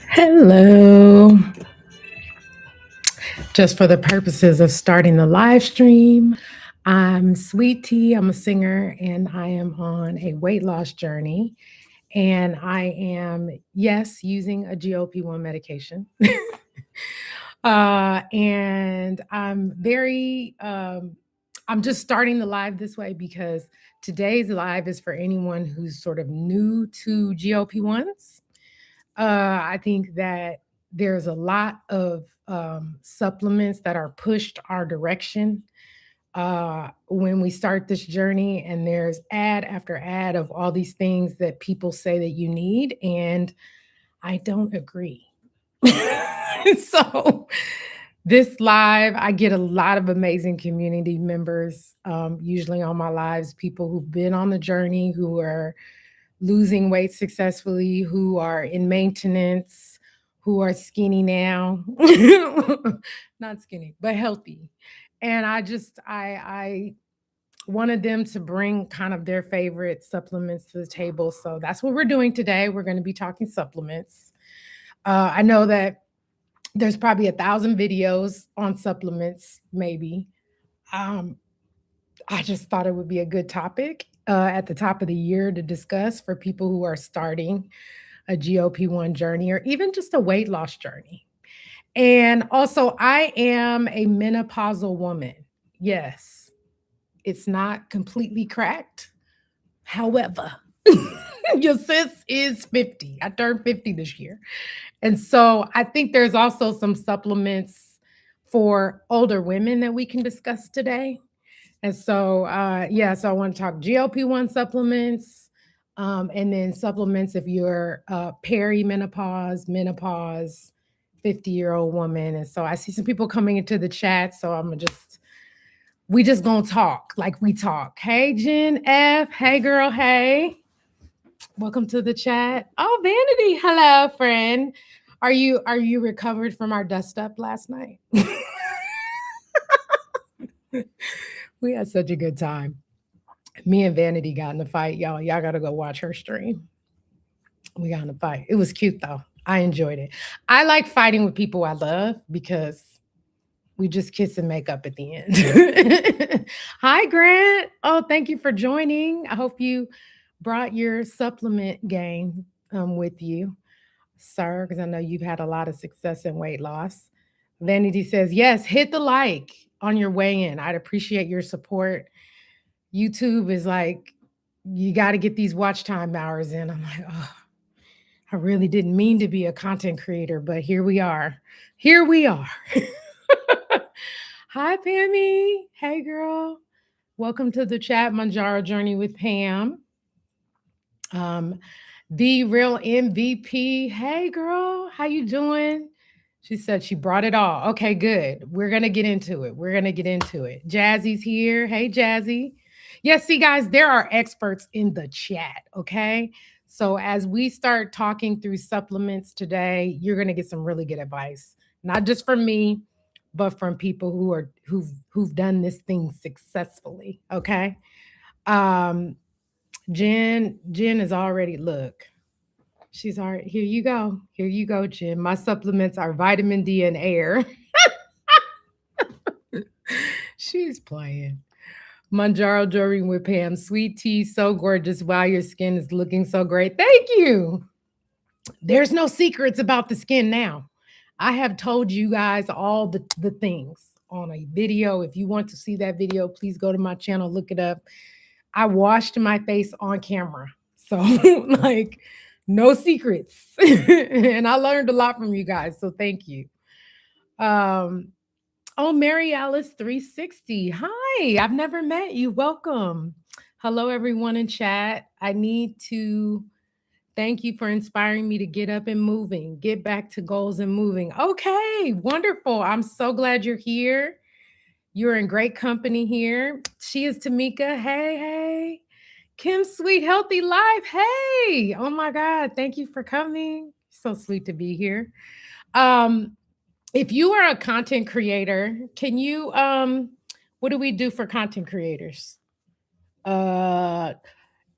Hello. Just for the purposes of starting the live stream, I'm Sweet Tea. I'm a singer and I am on a weight loss journey. And I am, yes, using a GLP-1 medication. And I'm just starting the live this way because today's live is for anyone who's sort of new to GLP-1s. I think that there's a lot of supplements that are pushed our direction when we start this journey, and there's ad after ad of all these things that people say that you need, and I don't agree. So this live, I get a lot of amazing community members, usually on my lives, people who've been on the journey, who are losing weight successfully, who are in maintenance, who are skinny now, not skinny, but healthy. And I wanted them to bring kind of their favorite supplements to the table. So that's what we're doing today. We're going to be talking supplements. I know that there's probably 1,000 videos on supplements, maybe. Um, I just thought it would be a good topic at the top of the year to discuss for people who are starting a GLP-1 journey or even just a weight loss journey. And also, I am a menopausal woman. Yes, it's not completely cracked. However, your sis is 50. I turned 50 this year. And so I think there's also some supplements for older women that we can discuss today. And so, so I want to talk GLP-1 supplements, and then supplements if you're perimenopause, menopause, 50-year-old woman. And so I see some people coming into the chat, so we just gonna talk like we talk. Hey, Jen F. Hey, girl. Hey, welcome to the chat. Oh, Vanity. Hello, friend. Are you recovered from our dust up last night? We had such a good time. Me and Vanity got in a fight, y'all. Y'all got to go watch her stream. We got in a fight. It was cute, though. I enjoyed it. I like fighting with people I love because we just kiss and make up at the end. Hi, Grant. Oh, thank you for joining. I hope you brought your supplement game with you, sir, because I know you've had a lot of success in weight loss. Vanity says, yes, hit the like on your way in. I'd appreciate your support. YouTube is like, you got to get these watch time hours in. I'm like, oh, I really didn't mean to be a content creator, but here we are. Here we are. Hi, Pammy. Hey, girl. Welcome to the chat, Manjaro Journey with Pam. The real MVP. Hey, girl. How you doing? She said she brought it all. Okay, good. We're going to get into it. Jazzy's here. Hey, Jazzy. Yes, see, guys, there are experts in the chat, okay? So as we start talking through supplements today, you're going to get some really good advice, not just from me, but from people who've done this thing successfully, okay? Jen is already, look, she's already, here you go, Jen. My supplements are vitamin D and air. She's playing. Manjaro Jory with Pam. Sweet tea, so gorgeous. Wow, your skin is looking so great. Thank you. There's no secrets about the skin now. I have told you guys all the things on a video. If you want to see that video, please go to my channel, look it up. I washed my face on camera. So like no secrets. And I learned a lot from you guys. So thank you. Oh, Mary Alice 360. Hi, I've never met you. Welcome. Hello, everyone in chat. I need to thank you for inspiring me to get up and moving, get back to goals and moving. Okay, wonderful. I'm so glad you're here. You're in great company here. She is Tamika. Hey. Kim Sweet Healthy Life. Hey. Oh my God. Thank you for coming. So sweet to be here. If you are a content creator, can you What do we do for content creators? Uh,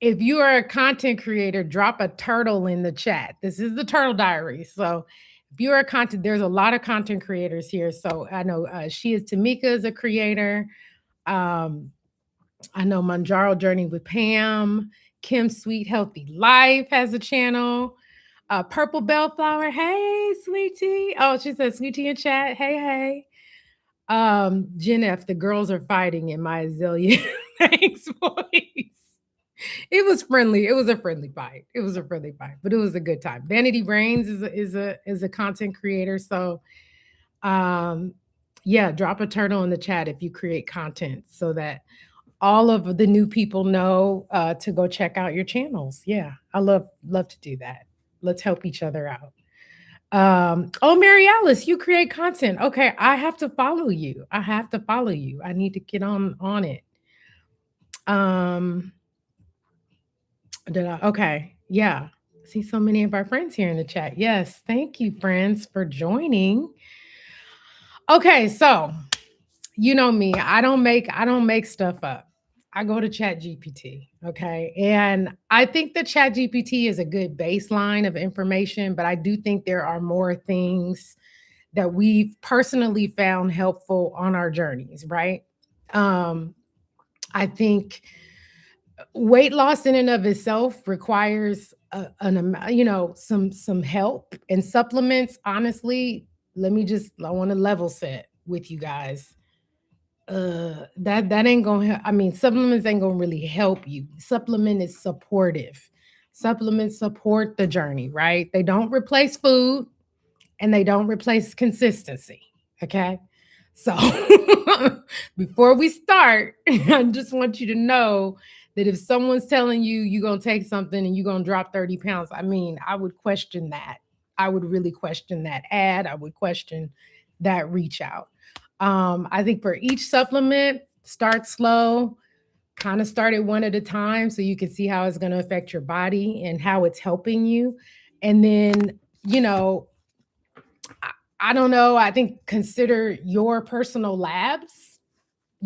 if you are a content creator, drop a turtle in the chat. This is the Turtle Diary. So if you're a content, there's a lot of content creators here. So I know she is Tamika is a creator. Um, I know Manjaro Journey with Pam. Kim Sweet Healthy Life has a channel. Purple Bellflower. Hey, sweetie. Oh, she says sweetie in chat. Hey, hey. Jen F, the girls are fighting in my Azalea Banks voice. It was friendly. It was a friendly fight. It was a friendly fight, but it was a good time. Vanity Brains is a content creator. So yeah, drop a turtle in the chat if you create content so that all of the new people know to go check out your channels. Yeah, I love to do that. Let's help each other out. Oh, Mary Alice, you create content. Okay, I have to follow you. I have to follow you. I need to get on it. Um, okay, yeah. See so many of our friends here in the chat. Yes, thank you, friends, for joining. Okay, so you know me, I don't make stuff up. I go to Chat GPT, okay? And I think that Chat GPT is a good baseline of information, but I do think there are more things that we've personally found helpful on our journeys, right? Um, I think weight loss in and of itself requires some help and supplements. Honestly, I want to level set with you guys. That ain't gonna I mean, supplements ain't gonna really help you. Supplement is supportive. Supplements support the journey, right? They don't replace food and they don't replace consistency. Okay. So before we start, I just want you to know that if someone's telling you you're going to take something and you're going to drop 30 pounds, I mean, I would question that. I would really question that ad. I would question that reach out. I think for each supplement, start slow, kind of start it one at a time so you can see how it's going to affect your body and how it's helping you. And then, you know, I don't know. I think consider your personal labs.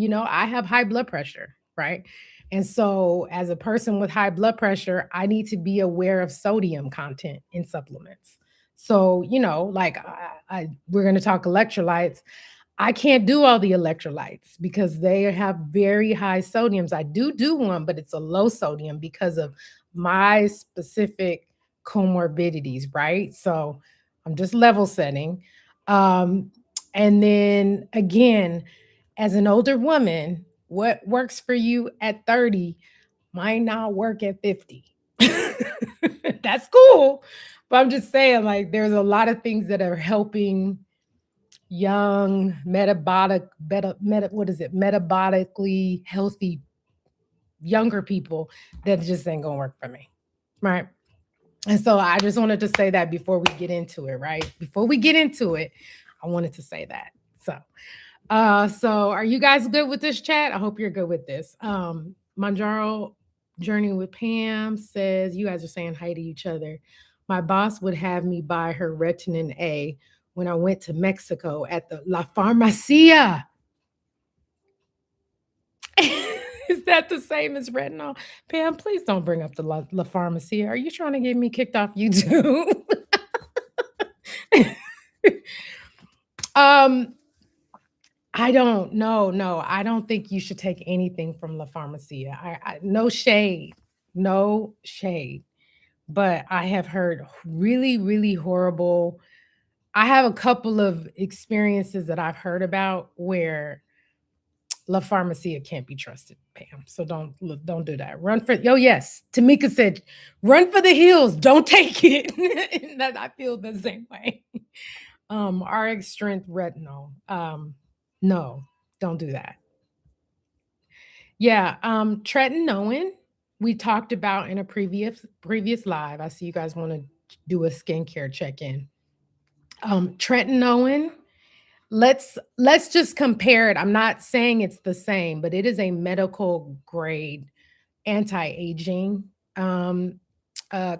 I have high blood pressure, right? And so, as a person with high blood pressure, I need to be aware of sodium content in supplements. So, like we're going to talk electrolytes. I can't do all the electrolytes because they have very high sodiums. I do one, but it's a low sodium because of my specific comorbidities, right? So I'm just level setting. Um, and then again, as an older woman, what works for you at 30 might not work at 50. That's cool. But I'm just saying, like, there's a lot of things that are helping young metabolically healthy younger people that just ain't gonna work for me, right? And so I just wanted to say that before we get into it, right? Before we get into it, I wanted to say that. So are you guys good with this chat? I hope you're good with this. Manjaro Journey with Pam says, you guys are saying hi to each other. My boss would have me buy her Retin A when I went to Mexico at the La Farmacia. Is that the same as retinol? Pam, please don't bring up the La Farmacia. Are you trying to get me kicked off YouTube? um, I don't know. No, I don't think you should take anything from La Farmacia. No shade, no shade. But I have heard really, really horrible. I have a couple of experiences that I've heard about where La Farmacia can't be trusted, Pam. So don't do that. Run for yes. Tamika said, run for the hills. Don't take it. That I feel the same way. RX strength retinol. No, don't do that. Yeah, tretinoin we talked about in a previous live. I see you guys want to do a skincare check-in. Tretinoin, let's just compare it. I'm not saying it's the same, but it is a medical grade anti-aging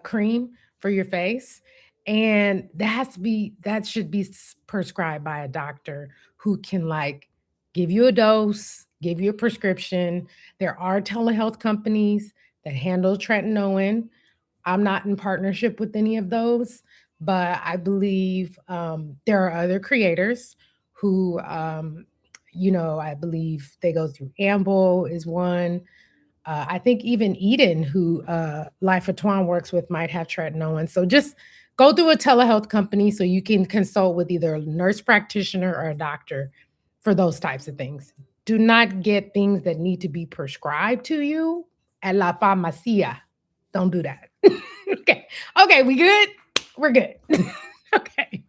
cream for your face. And that should be prescribed by a doctor who can like give you a dose give you a prescription. There are telehealth companies that handle tretinoin. I'm not in partnership with any of those, but I believe there are other creators who, I believe they go through Amble is one. I think even Eden, who Life of Twan works with, might have tretinoin. So just go through a telehealth company so you can consult with either a nurse practitioner or a doctor for those types of things. Do not get things that need to be prescribed to you at La Farmacia. Don't do that. Okay. Okay, we good? We're good. Okay.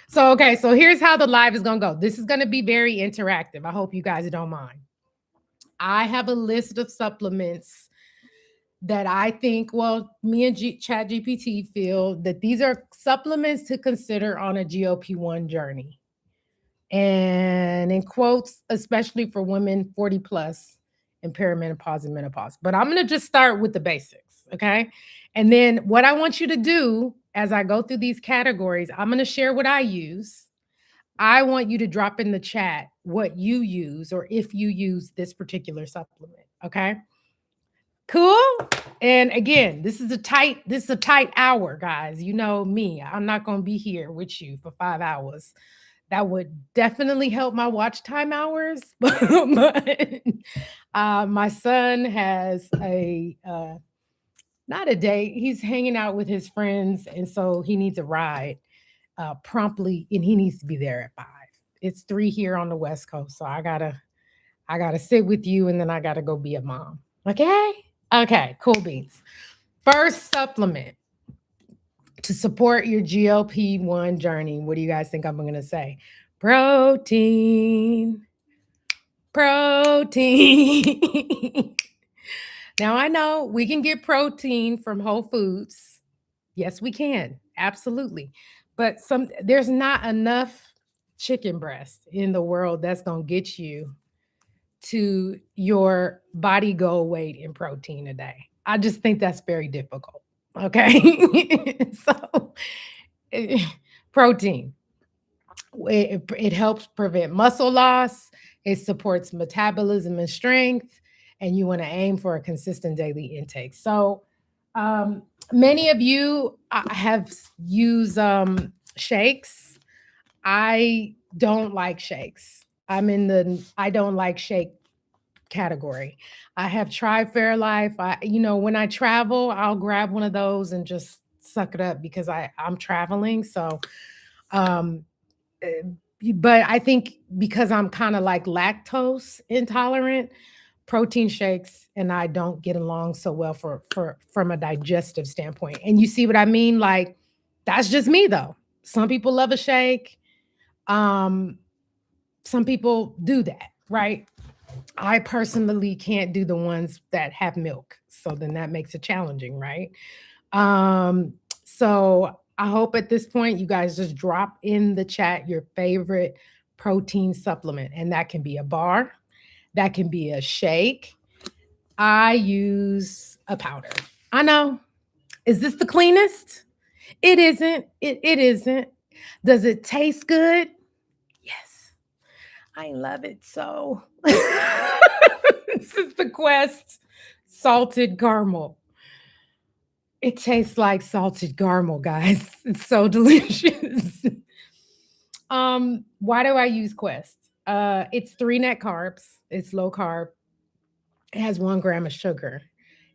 So here's how the live is going to go. This is going to be very interactive. I hope you guys don't mind. I have a list of supplements that I think, well, me and Chat GPT feel that these are supplements to consider on a GLP-1 journey. And in quotes, especially for women 40 plus in perimenopause and menopause. But I'm going to just start with the basics, okay? And then what I want you to do as I go through these categories, I'm going to share what I use. I want you to drop in the chat what you use or if you use this particular supplement, okay? Cool. And again, this is a tight hour, guys. You know me. I'm not going to be here with you for 5 hours. That would definitely help my watch time hours. But my son has not a date. He's hanging out with his friends, and so he needs a ride promptly, and he needs to be there at 5. It's 3 here on the West Coast, so I gotta sit with you, and then I gotta go be a mom. Okay. Okay, cool beans. First supplement to support your GLP-1 journey. What do you guys think I'm going to say? Protein. Protein. Now, I know we can get protein from Whole Foods. Yes, we can. Absolutely. But there's not enough chicken breast in the world that's going to get you to your body goal weight in protein a day. I just think that's very difficult. Okay. So, protein, it helps prevent muscle loss, it supports metabolism and strength, and you want to aim for a consistent daily intake. So, many of you have used shakes. I don't like shakes. I'm in the I don't like shake category. I have tried Fairlife. When I travel, I'll grab one of those and just suck it up because I'm traveling. So, um, eh, but I think because I'm kind of like lactose intolerant, protein shakes and I don't get along so well for from a digestive standpoint. And you see what I mean? Like that's just me though. Some people love a shake. Um, some people do that, right? I personally can't do the ones that have milk. So then that makes it challenging, right? So I hope at this point you guys just drop in the chat your favorite protein supplement. And that can be a bar, that can be a shake. I use a powder. I know. Is this the cleanest? It isn't. It isn't. Does it taste good? Yes. I love it so. This is the Quest salted caramel. It tastes like salted caramel, guys. It's so delicious. Why do I use Quest? It's 3 net carbs. It's low carb. It has 1 gram of sugar.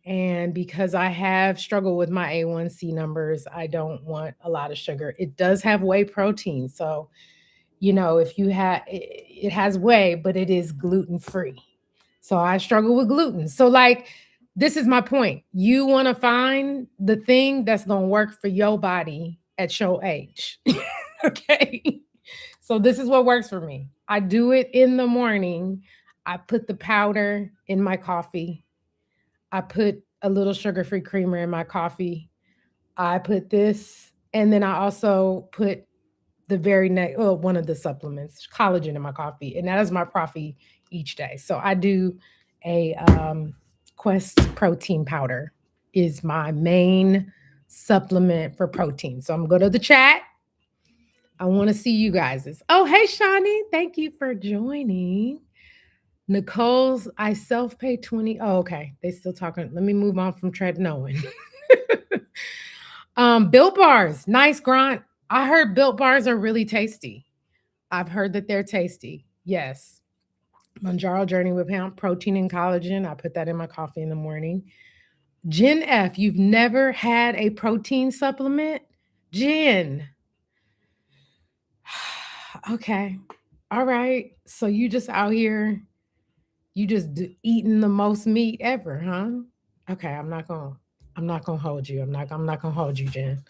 And because I have struggled with my A1C numbers, I don't want a lot of sugar. It does have whey protein. So, if you have it has whey, but it is gluten free. So I struggle with gluten. So like this is my point. You want to find the thing that's going to work for your body at your age. Okay? So this is what works for me. I do it in the morning. I put the powder in my coffee. I put a little sugar-free creamer in my coffee. I put this and then I also put the very next, well, one of the supplements, collagen in my coffee, and that is my coffee each day. So I do a Quest protein powder is my main supplement for protein. So I'm going to go to the chat. I want to see you guys. Oh, hey, Shawnee. Thank you for joining. Nicole's, I self-pay 20. Oh, okay. They still talking. Let me move on from tread knowing. Built bars. Nice grunt. I heard built bars are really tasty. I've heard that they're tasty. Yes. Manjaro Journey with Pound, protein and collagen. I put that in my coffee in the morning. Jen F, you've never had a protein supplement? Jen. Okay. All right. So you just out here, you just eating the most meat ever, huh? Okay, I'm not gonna hold you. I'm not gonna hold you, Jen.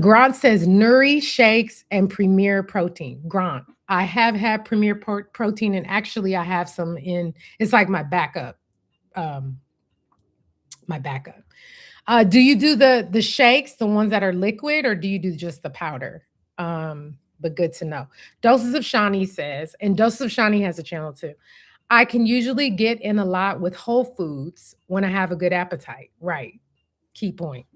Grant says Nuri shakes and Premier protein. Grant, I have had Premier protein, and actually I have some in. It's like my backup. Um, my backup. Do you do the shakes, the ones that are liquid, or do you do just the powder? But good to know. Doses of Shani says, and Doses of Shani has a channel too. I can usually get in a lot with whole foods when I have a good appetite. Right. Key point.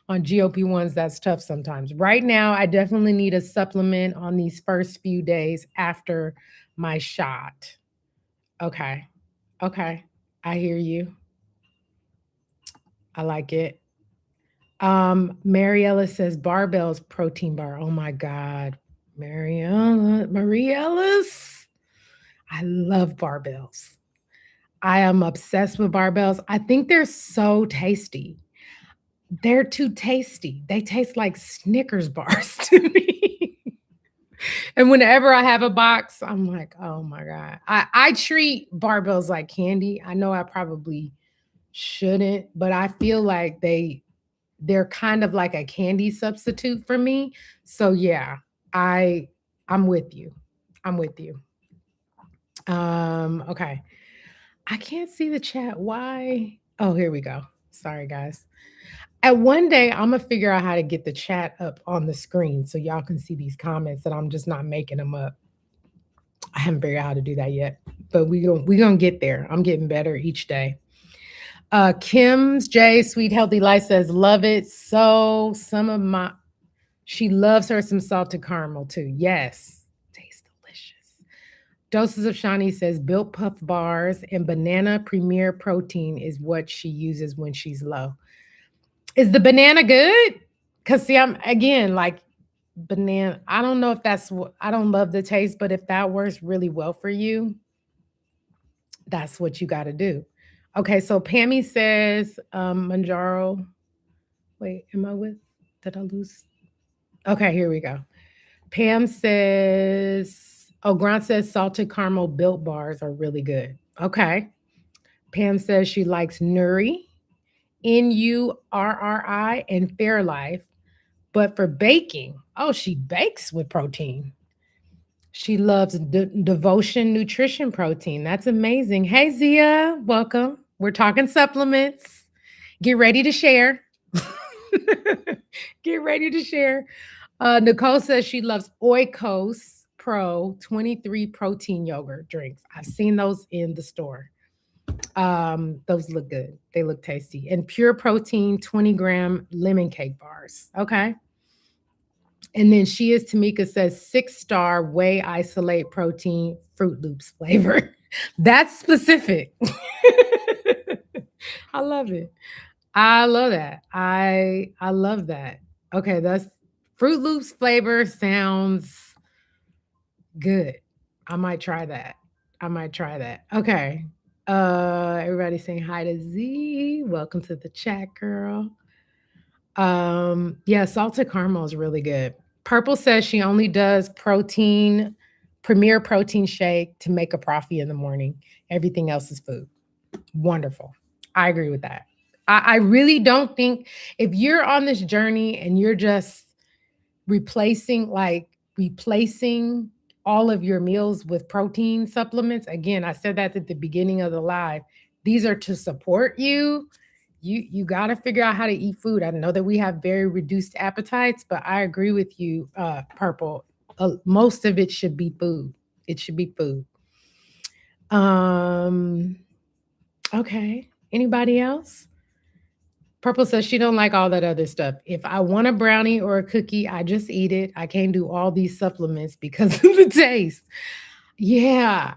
On GLP-1s, that's tough sometimes. Right now, I definitely need a supplement on these first few days after my shot. Okay. Okay. I hear you. I like it. Mariella says barbells protein bar. Oh my God. Mariellas. I love barbells. I am obsessed with barbells. I think they're so tasty. They're too tasty. They taste like Snickers bars to me. And whenever I have a box, I'm like, oh my God. I treat barbells like candy. I know I probably shouldn't, but I feel like they're kind of like a candy substitute for me. So yeah, I I'm with you. I'm with you. Okay. I can't see the chat. Why? Oh, here we go. Sorry, guys. At one day, I'm gonna figure out how to get the chat up on the screen so y'all can see these comments that I'm just not making them up. I haven't figured out how to do that yet, but we gonna get there. I'm getting better each day. Kim's J Sweet Healthy Life says, love it. So she loves her some salted caramel too. Yes, tastes delicious. Doses of Shani says built puff bars and banana premier protein is what she uses when she's low. Is the banana good? Because see, I'm again like banana. I don't know if that's what I don't love the taste, but if that works really well for you, that's what you got to do. Okay, so Pammy says, Manjaro. Wait, am I with? Did I lose? Okay, here we go. Pam says, oh, Grant says salted caramel built bars are really good. Okay. Pam says she likes Nuri, Nurri, and Fairlife, but for baking, oh, she bakes with protein. She loves Devotion Nutrition Protein. That's amazing. Hey, Zia, welcome. We're talking supplements. Get ready to share. Get ready to share. Nicole says she loves Oikos Pro 23 protein yogurt drinks. I've seen those in the store. Those look good. They look tasty. And Pure Protein 20-gram lemon cake bars. Okay. And then she is Tamika says 6-star whey isolate protein Fruit Loops flavor. That's specific. I love it. I love that. I love that. Okay, that's Fruit Loops flavor sounds good. I might try that. I might try that. Okay. Everybody saying hi to Z. Welcome to the chat, girl. Yeah, salted caramel is really good. Purple says she only does premier protein shake to make a profit in the morning. Everything else is food. Wonderful. I agree with that. I really don't think if you're on this journey and you're just replacing all of your meals with protein supplements. Again, I said that at the beginning of the live. These are to support you. You got to figure out how to eat food. I know that we have very reduced appetites, but I agree with you, Purple. Most of it should be food. It should be food. Okay. Anybody else? Purple says she don't like all that other stuff. If I want a brownie or a cookie, I just eat it. I can't do all these supplements because of the taste. Yeah.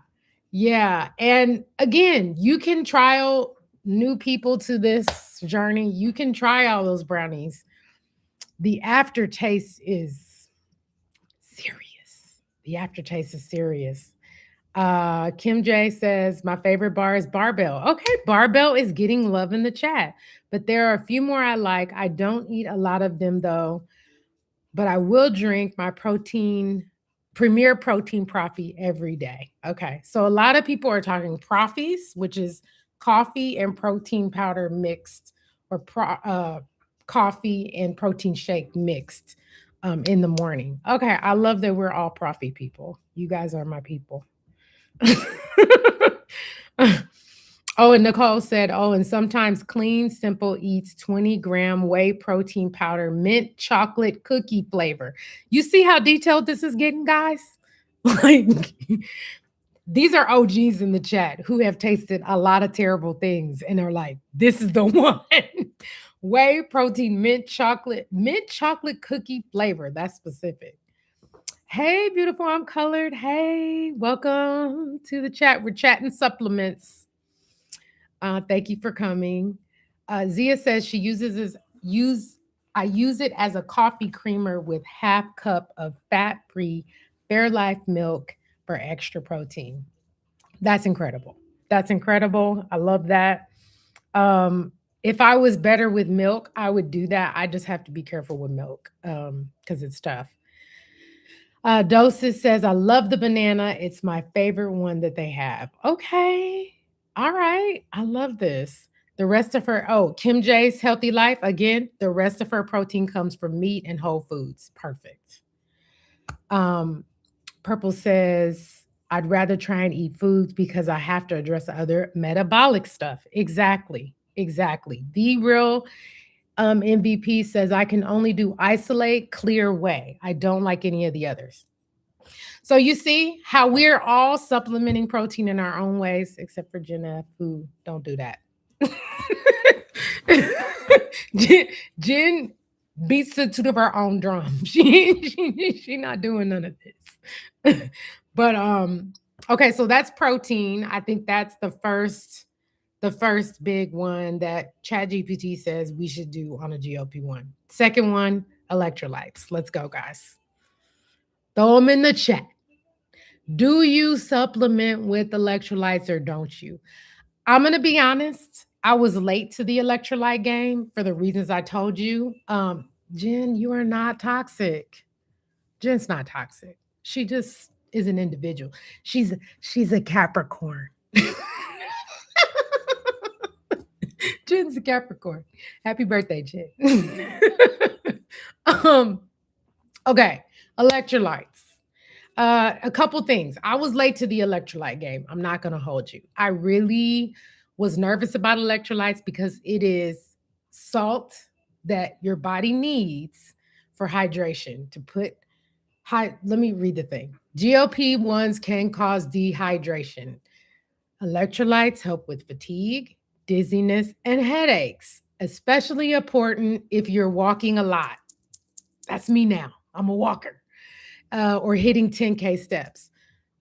Yeah. And again, you can trial new people to this journey. You can try all those brownies. The aftertaste is serious. The aftertaste is serious. Kim J says, my favorite bar is Barbell. Okay, Barbell is getting love in the chat, but there are a few more I like. I don't eat a lot of them though, but I will drink my Premier Protein Profi every day. Okay, so a lot of people are talking Profis, which is coffee and protein powder mixed, or coffee and protein shake mixed in the morning. Okay, I love that we're all Profi people. You guys are my people. Oh, and Nicole said, oh, and sometimes Clean Simple eats 20-gram whey protein powder, mint chocolate cookie flavor. You see how detailed this is getting, guys? Like, these are OGs in the chat who have tasted a lot of terrible things and are like, this is the one. Whey protein, mint chocolate cookie flavor. That's specific. Hey, beautiful, I'm colored. Hey, welcome to the chat. We're chatting supplements. Thank you for coming. Zia says she I use it as a coffee creamer with half cup of fat-free Fairlife milk for extra protein. That's incredible. That's incredible. I love that. If I was better with milk, I would do that. I just have to be careful with milk because it's tough. Dosis says, I love the banana. It's my favorite one that they have. Okay. All right. I love this. The rest of her, Kim J's Healthy Life. Again, the rest of her protein comes from meat and whole foods. Perfect. Purple says, I'd rather try and eat foods because I have to address other metabolic stuff. Exactly. Exactly. The real MVP says, I can only do isolate, clear whey. I don't like any of the others. So you see how we're all supplementing protein in our own ways, except for Jenna, who don't do that. Jen beats the toot of her own drum. She not doing none of this. But okay, so that's protein. I think that's the first big one that ChatGPT says we should do on a GLP-1. Second one, electrolytes. Let's go, guys. Throw them in the chat. Do you supplement with electrolytes or don't you? I'm going to be honest. I was late to the electrolyte game for the reasons I told you. Jen, you are not toxic. Jen's not toxic. She just is an individual. She's a Capricorn. Jen's a Capricorn. Happy birthday, Jen. Okay, electrolytes. A couple things. I was late to the electrolyte game. I'm not going to hold you. I really was nervous about electrolytes because it is salt that your body needs for hydration to put let me read the thing. GLP-1s can cause dehydration. Electrolytes help with fatigue, dizziness, and headaches, especially important if you're walking a lot. That's me now. I'm a walker. Or hitting 10K steps.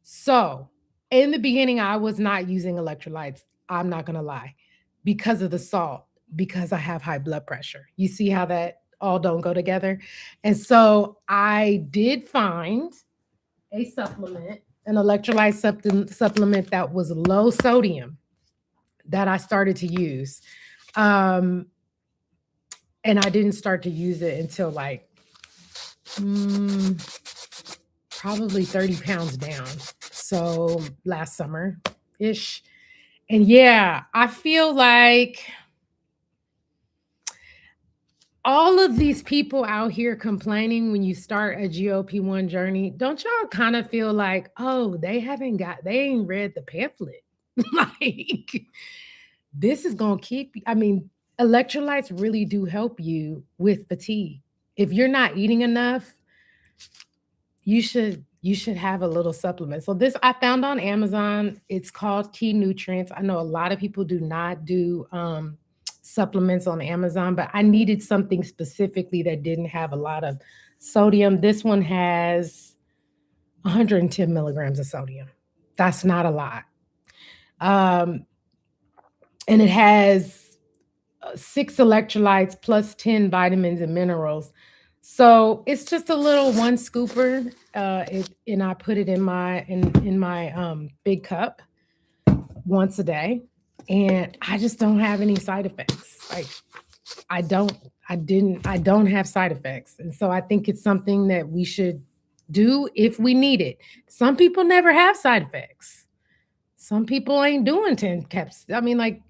So, in the beginning, I was not using electrolytes. I'm not going to lie, because of the salt, because I have high blood pressure. You see how that all don't go together? And so, I did find a supplement, an electrolyte supplement that was low sodium that I started to use. And I didn't start to use it until like probably 30 pounds down. So last summer ish. And yeah, I feel like all of these people out here complaining when you start a GLP-1 journey, don't y'all kind of feel like, oh, they ain't read the pamphlet. Like, this is going to keep, electrolytes really do help you with fatigue. If you're not eating enough, you should have a little supplement. So this I found on Amazon. It's called Key Nutrients. I know a lot of people do not do supplements on Amazon, but I needed something specifically that didn't have a lot of sodium. This one has 110 milligrams of sodium. That's not a lot. Um, and it has 6 electrolytes plus 10 vitamins and minerals. So it's just a little one scooper. And I put it in my big cup once a day, and I just don't have any side effects. Like I don't, I don't have side effects, and so I think it's something that we should do if we need it. Some people never have side effects. Some people ain't doing 10 steps. I mean, like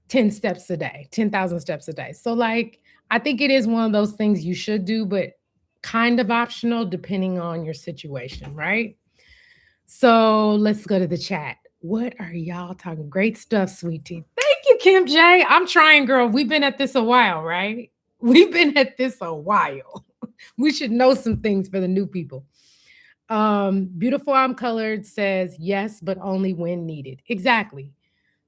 10 steps a day, 10,000 steps a day. So, like, I think it is one of those things you should do, but kind of optional depending on your situation, right? So, let's go to the chat. What are y'all talking? Great stuff, sweetie. Thank you, Kim J. I'm trying, girl. We've been at this a while, right? We've been at this a while. We should know some things for the new people. Beautiful I'm colored says yes, but only when needed. Exactly.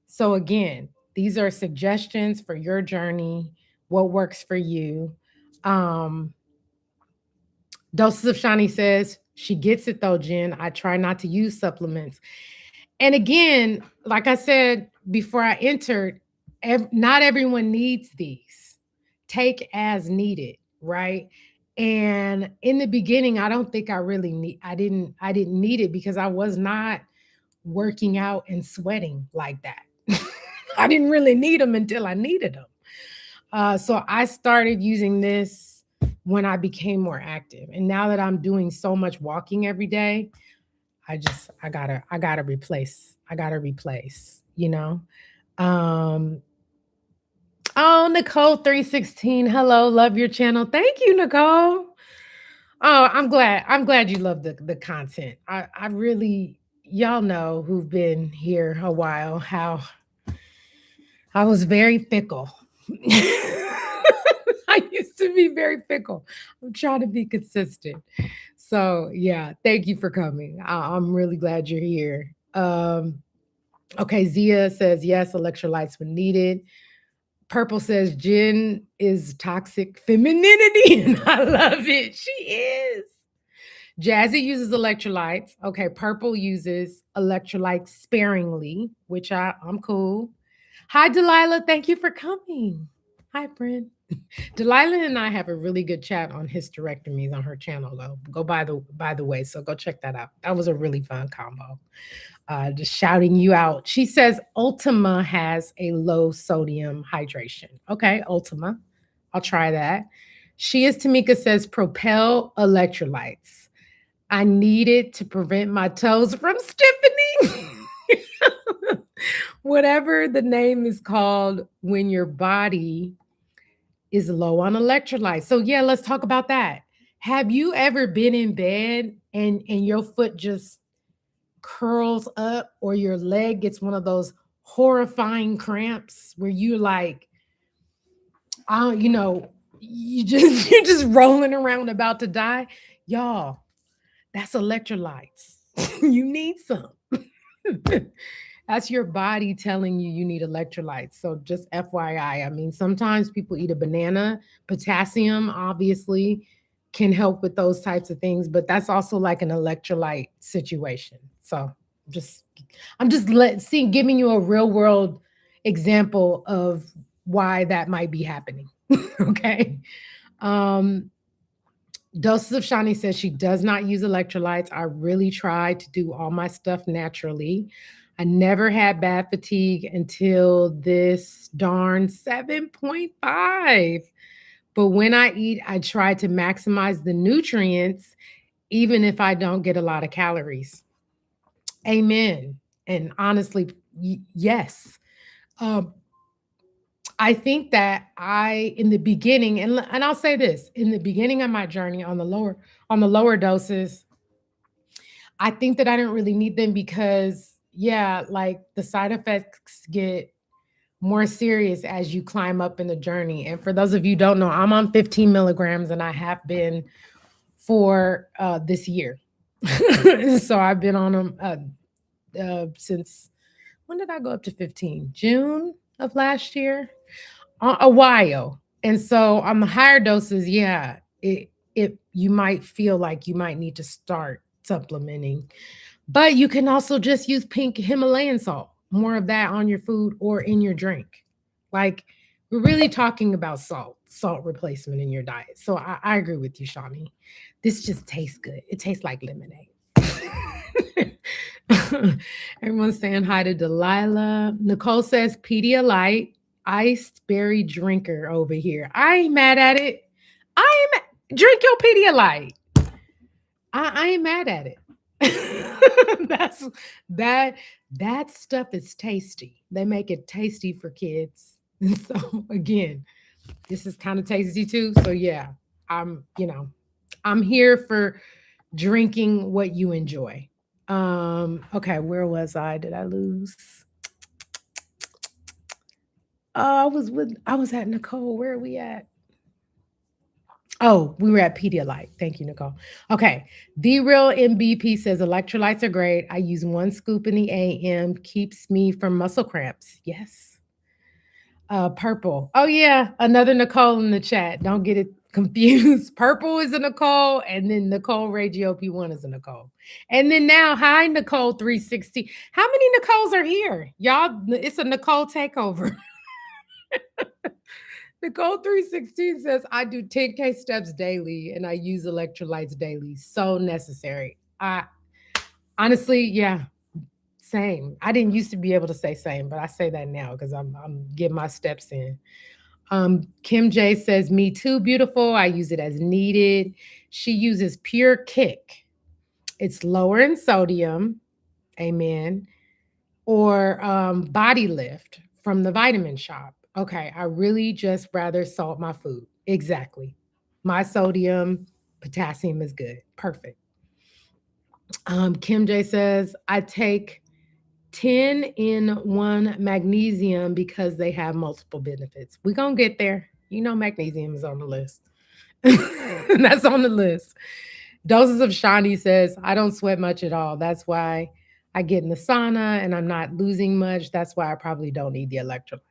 So again, these are suggestions for your journey, what works for you. Um, Doses of Shani says she gets it though, Jen. I try not to use supplements. And again, like I said before I entered, not everyone needs these. Take as needed, right? And in the beginning, I don't think I really need I didn't need it because I was not working out and sweating like that. I didn't really need them until I needed them. So I started using this when I became more active. And now that I'm doing so much walking every day, I gotta replace. Um, oh, Nicole 316. Hello, love your channel. Thank you, Nicole. Oh, I'm glad you love the content. I really, y'all know who've been here a while how I was very fickle. I used to be very fickle. I'm trying to be consistent. So yeah, thank you for coming. I'm really glad you're here. Okay, Zia says yes, electrolytes when needed. Purple says Jen is toxic femininity, and I love it. She is. Jazzy uses electrolytes. Okay, Purple uses electrolytes sparingly, which I'm cool. Hi, Delilah. Thank you for coming. Hi, friend. Delilah and I have a really good chat on hysterectomies on her channel, though. Go by the way, so go check that out. That was a really fun combo. Just shouting you out. She says Ultima has a low sodium hydration. Okay, Ultima. I'll try that. She is Tamika says Propel electrolytes. I need it to prevent my toes from stiffening. Whatever the name is called when your body is low on electrolytes. So yeah, let's talk about that. Have you ever been in bed and your foot just curls up or your leg gets one of those horrifying cramps where you're like, oh, you're just rolling around about to die? Y'all, that's electrolytes. You need some. That's your body telling you you need electrolytes. So just FYI, I mean, sometimes people eat a banana. Potassium obviously can help with those types of things, but that's also like an electrolyte situation. So just I'm just giving you a real world example of why that might be happening. Okay. Um, Doses of Shani says she does not use electrolytes. I really try to do all my stuff naturally. I never had bad fatigue until this darn 7.5. But when I eat, I try to maximize the nutrients, even if I don't get a lot of calories. Amen. And honestly, yes. Um, I think that in the beginning, and I'll say this, in the beginning of my journey on the lower doses, I think that I didn't really need them because, yeah, like the side effects get more serious as you climb up in the journey. And for those of you who don't know, I'm on 15 milligrams and I have been for this year. So I've been on them since when did I go up to 15? June of last year, a while. And so on the higher doses, yeah, it you might feel like you might need to start supplementing, but you can also just use pink Himalayan salt. more of that on your food or in your drink. Like, we're really talking about salt replacement in your diet. So I agree with you, Shawnee. This just tastes good. It tastes like lemonade. Everyone's saying hi to Delilah. Nicole says Pedialyte iced berry drinker over here. I ain't mad at it. Drink your Pedialyte. I ain't mad at it. That's that that stuff is tasty. They make it tasty for kids. And so again, this is kind of tasty too. So yeah, I'm here for drinking what you enjoy. Okay, where was I? Did I lose? I was at Nicole. Where are we at? Oh, we were at Pedialyte. Thank you, Nicole. Okay. The Real MBP says electrolytes are great. I use one scoop in the AM, keeps me from muscle cramps. Yes. Purple. Oh, yeah. Another Nicole in the chat. Don't get it confused. Purple is a Nicole, and then Nicole Ray GLP-1 is a Nicole. And then now, hi, Nicole 360. How many Nicoles are here? Y'all, it's a Nicole takeover. Nicole 316 says, I do 10K steps daily and I use electrolytes daily. So necessary. I honestly, yeah, same. I didn't used to be able to say same, but I say that now because I'm getting my steps in. Kim J says, me too, beautiful. I use it as needed. She uses Pure Kick. It's lower in sodium. Amen. Or Body Lift from the Vitamin Shop. Okay, I really just rather salt my food. Exactly. My sodium, potassium is good. Perfect. Kim J says, I take 10 in 1 magnesium because they have multiple benefits. We're going to get there. You know, magnesium is on the list. That's on the list. Doses of Shani says, I don't sweat much at all. That's why I get in the sauna and I'm not losing much. That's why I probably don't need the electrolytes.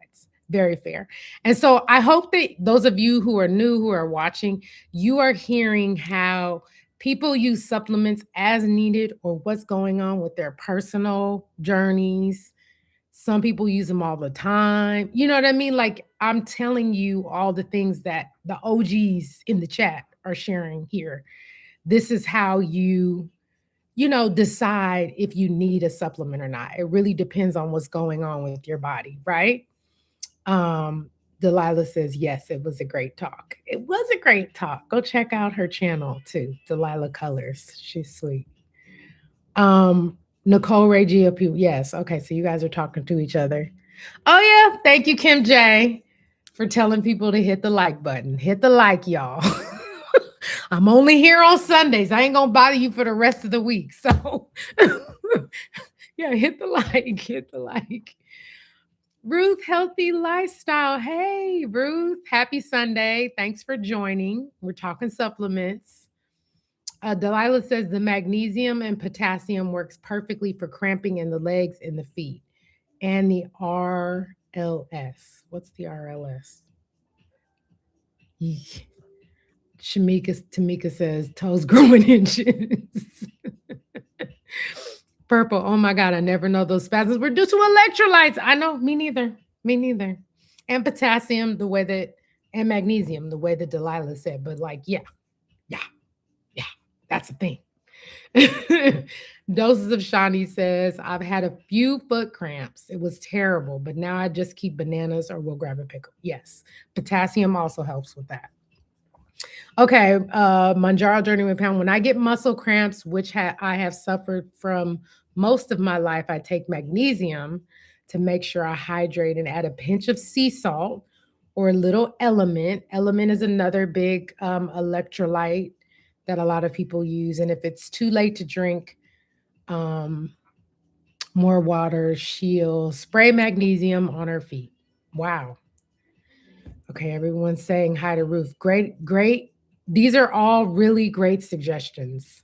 Very fair. And so I hope that those of you who are new, who are watching, you are hearing how people use supplements as needed or what's going on with their personal journeys. Some people use them all the time. You know what I mean? Like, I'm telling you all the things that the OGs in the chat are sharing here. This is how decide if you need a supplement or not. It really depends on what's going on with your body, right? Delilah says, yes, it was a great talk. It was a great talk. Go check out her channel too, Delilah Colors. She's sweet. Nicole Ray GOP. Yes. Okay. So you guys are talking to each other. Oh, yeah. Thank you, Kim J, for telling people to hit the like button. Hit the like, y'all. I'm only here on Sundays. I ain't going to bother you for the rest of the week. So, yeah, hit the like. Hit the like. Ruth, Healthy Lifestyle. Hey, Ruth. Happy Sunday. Thanks for joining. We're talking supplements. Delilah says the magnesium and potassium works perfectly for cramping in the legs and the feet. And the RLS. What's the RLS? Eek. Tamika says toes growing inches. Purple. Oh my God. I never know those spasms were due to electrolytes. I know. Me neither. Me neither. And potassium, and magnesium, the way that Delilah said. But like, yeah. That's the thing. Doses of Shani says, I've had a few foot cramps. It was terrible, but now I just keep bananas or we'll grab a pickle. Yes. Potassium also helps with that. Okay. Manjaro Journey with Pound. When I get muscle cramps, which I have suffered from most of my life, I take magnesium to make sure I hydrate and add a pinch of sea salt or a little element. Element is another big electrolyte that a lot of people use. And if it's too late to drink more water, she'll spray magnesium on her feet. Wow. Okay, everyone's saying hi to Ruth. Great, great. These are all really great suggestions.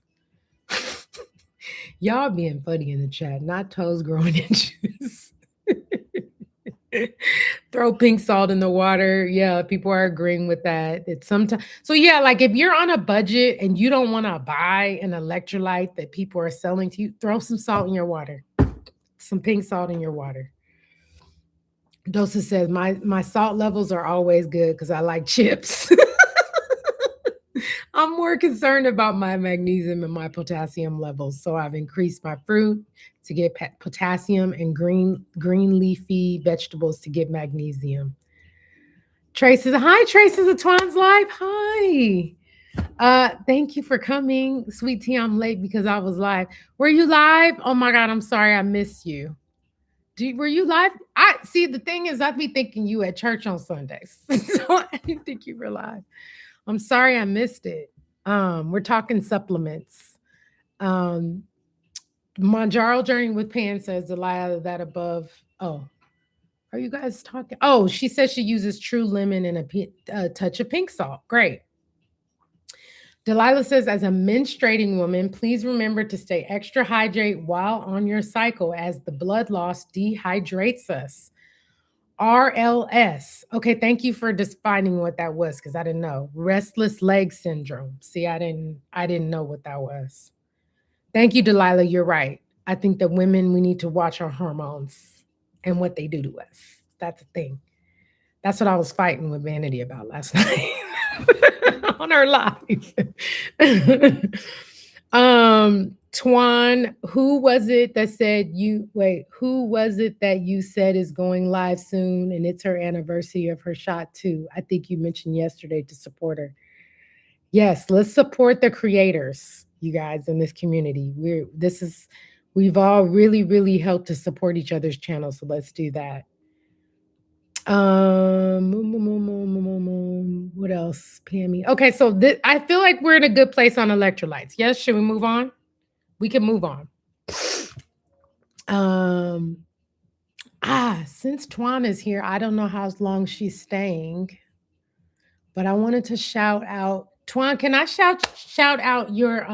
Y'all being funny in the chat, not toes growing inches. Throw pink salt in the water. Yeah, people are agreeing with that. It's sometimes so yeah, like if you're on a budget and you don't want to buy an electrolyte that people are selling to you, throw some salt in your water. some pink salt in your water. Dosa says, my salt levels are always good because I like chips. I'm more concerned about my magnesium and my potassium levels. So I've increased my fruit to get potassium and green leafy vegetables to get magnesium. Traces, hi, Traces of Twine's Life. Hi. Thank you for coming. Sweet tea, I'm late because I was live. Were you live? Oh my God, I'm sorry I missed you. Were you live? I see the thing is I'd be thinking you at church on Sundays. So I didn't think you were live. I'm sorry I missed it. We're talking supplements. Manjaro Journey with Pan says Delilah that above. Oh, are you guys talking? Oh, she says she uses true lemon and a touch of pink salt. Great. Delilah says, as a menstruating woman, please remember to stay extra hydrated while on your cycle as the blood loss dehydrates us. RLS. Okay, thank you for defining what that was because I didn't know. Restless leg syndrome. See, I didn't know what that was. Thank you, Delilah. You're right. I think that women, we need to watch our hormones and what they do to us. That's the thing. That's what I was fighting with Vanity about last night on our live. Twan, who was it that said who was it that you said is going live soon and it's her anniversary of her shot too? I think you mentioned yesterday to support her. Yes, let's support the creators, you guys, in this community. We've all really, really helped to support each other's channels, so let's do that. What else, Pammy? Okay, so I feel like we're in a good place on electrolytes. Yes, should we move on? We can move on. Since Twan is here, I don't know how long she's staying, but I wanted to shout out Twan. Can I shout out your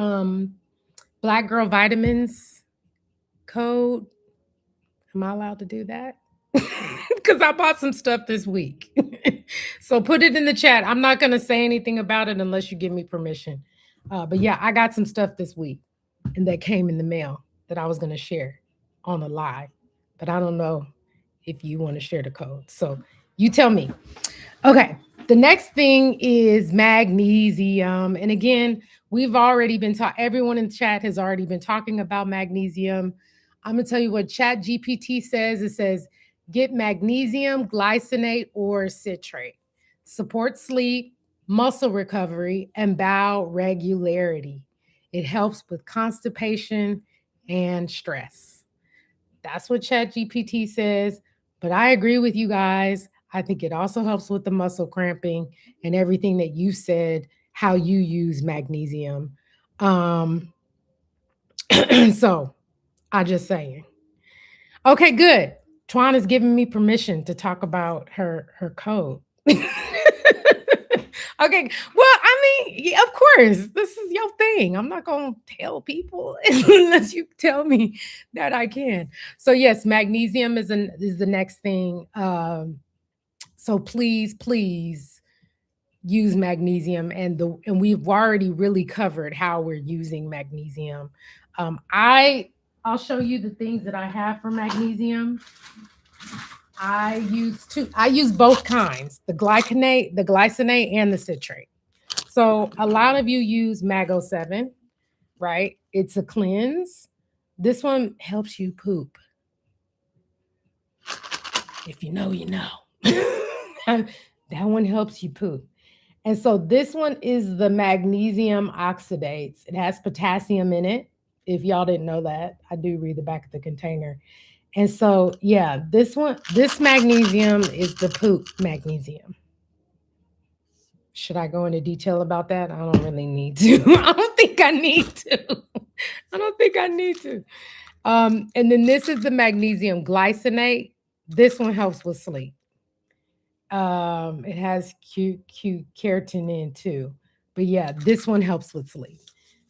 Black Girl Vitamins code? Am I allowed to do that? Because I bought some stuff this week. So put it in the chat. I'm not going to say anything about it unless you give me permission. But yeah, I got some stuff this week and that came in the mail that I was going to share on the live. But I don't know if you want to share the code. So you tell me. Okay. The next thing is magnesium. And again, we've already been everyone in the chat has already been talking about magnesium. I'm going to tell you what Chat GPT says. It says, get magnesium, glycinate, or citrate. Support sleep, muscle recovery, and bowel regularity. It helps with constipation and stress. That's what Chat GPT says. But I agree with you guys. I think it also helps with the muscle cramping and everything that you said, how you use magnesium. So I just saying. Okay, good. Twan is giving me permission to talk about her code. Okay. Well, I mean, yeah, of course, this is your thing. I'm not going to tell people unless you tell me that I can. So yes, magnesium is the next thing. So please use magnesium, and we've already really covered how we're using magnesium. I'll show you the things that I have for magnesium. I use both kinds, the glycinate and the citrate. So a lot of you use Mago 7, right? It's a cleanse. This one helps you poop. If you know, you know. That one helps you poop. And so this one is the magnesium oxidase. It has potassium in it. If y'all didn't know that, I do read the back of the container. And so, yeah, this magnesium is the poop magnesium. Should I go into detail about that? I don't really need to. I don't think I need to. And then this is the magnesium glycinate. This one helps with sleep. It has keratin in too. But yeah, this one helps with sleep.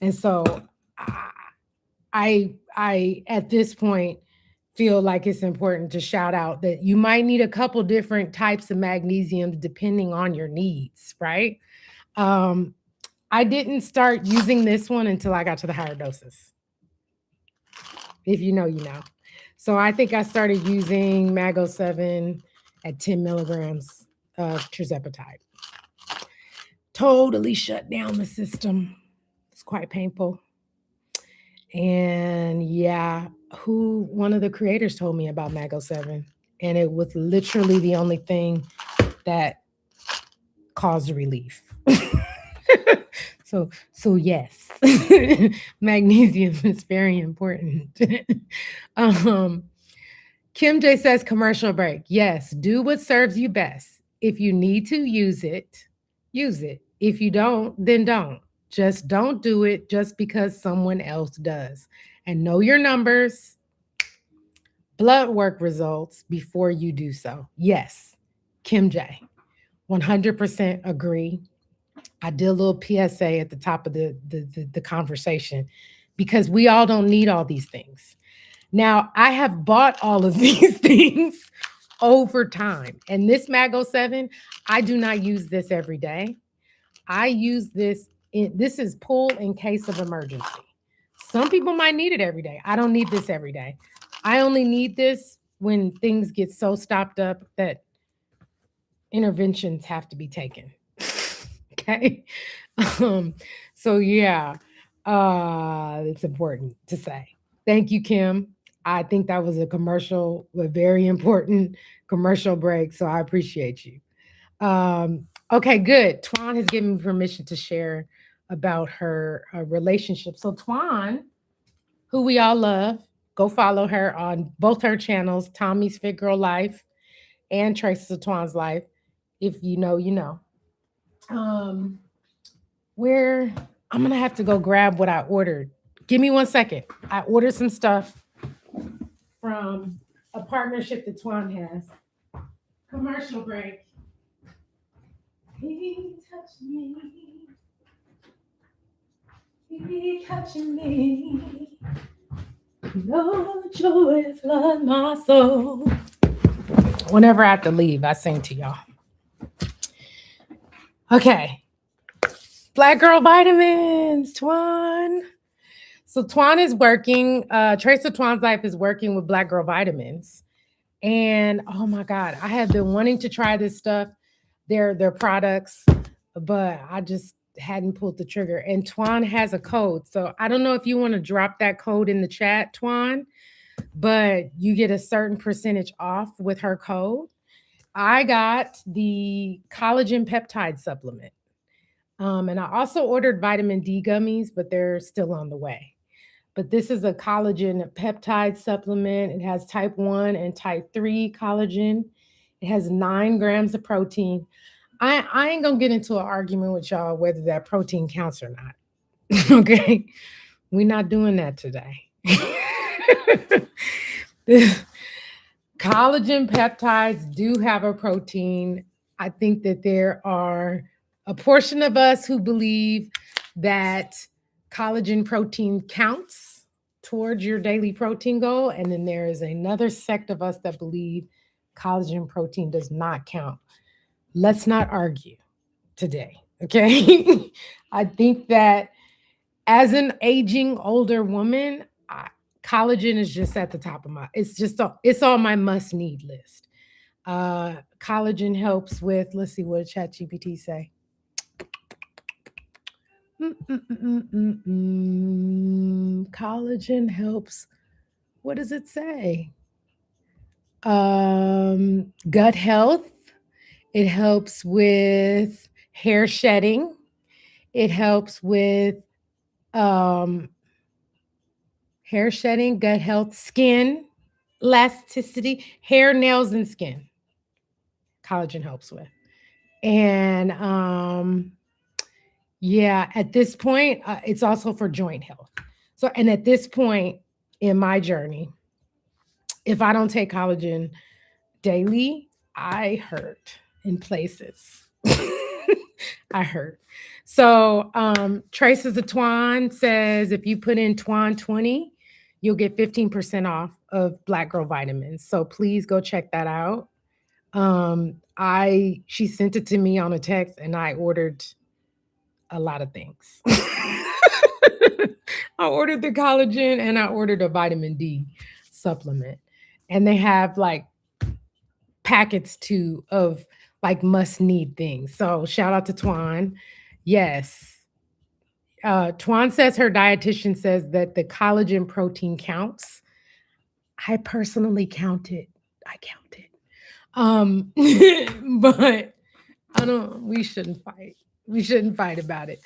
And so I at this point feel like it's important to shout out that you might need a couple different types of magnesium depending on your needs, right? I didn't start using this one until I got to the higher doses. If you know, you know. So I think I started using Mago 7 at 10 milligrams of tirzepatide. Totally shut down the system. It's quite painful. And yeah, one of the creators told me about Mago 7, and it was literally the only thing that caused relief. So yes, magnesium is very important. um, Kim J says commercial break. Yes, do what serves you best. If you need to use it, use it. If you don't, then don't. Just don't do it just because someone else does. And know your numbers, blood work results before you do so. Yes, Kim J, 100% agree. I did a little PSA at the top of the conversation because we all don't need all these things. Now, I have bought all of these things over time. And this Mago 7, I do not use this every day. I use this is pull in case of emergency. Some people might need it every day. I don't need this every day. I only need this when things get so stopped up that interventions have to be taken. Okay. Um, so yeah, it's important to say. Thank you, Kim. I think that was a very important commercial break. So I appreciate you. Okay, good. Twan has given me permission to share about her relationship. So Twan, who we all love, go follow her on both her channels, Tommy's Fit Girl Life and Traces of Twan's Life. If you know, you know. Um, where I'm gonna have to go grab what I ordered. Give me 1 second. I ordered some stuff from a partnership that Twan has. Commercial break. He touched me. He touching me. No joy flood my soul. Whenever I have to leave, I sing to y'all. Okay. Black Girl Vitamins, Twan. So Twan is working, Trace of Twan's Life is working with Black Girl Vitamins. And oh my God, I have been wanting to try this stuff, their products, but I just hadn't pulled the trigger. And Twan has a code. So I don't know if you want to drop that code in the chat, Twan, but you get a certain percentage off with her code. I got the collagen peptide supplement. And I also ordered vitamin D gummies, but they're still on the way. But this is a collagen peptide supplement. It has type 1 and type 3 collagen. It has 9 grams of protein. I ain't gonna get into an argument with y'all whether that protein counts or not. Okay. We're not doing that today. Collagen peptides do have a protein. I think that there are a portion of us who believe that collagen protein counts towards your daily protein goal. And then there is another sect of us that believe collagen protein does not count. Let's not argue today. Okay. I think that as an aging older woman, collagen is just at the top of it's on my must need list. Collagen helps with, let's see what ChatGPT say. Collagen helps. What does it say? Gut health. It helps with hair shedding. It helps with hair shedding, gut health, skin elasticity, hair, nails, and skin. Collagen helps with. And yeah, at this point, it's also for joint health. So, and at this point in my journey, if I don't take collagen daily, I hurt in places. I hurt. So, Traces of Twan says if you put in Twan 20, you'll get 15% off of Black Girl Vitamins. So please go check that out. She sent it to me on a text and I ordered a lot of things. I ordered the collagen and I ordered a vitamin D supplement. And they have like packets too of like must need things. So shout out to Twan. Yes. Twan says her dietitian says that the collagen protein counts. I personally count it. I count it. But I don't we shouldn't fight. We shouldn't fight about it.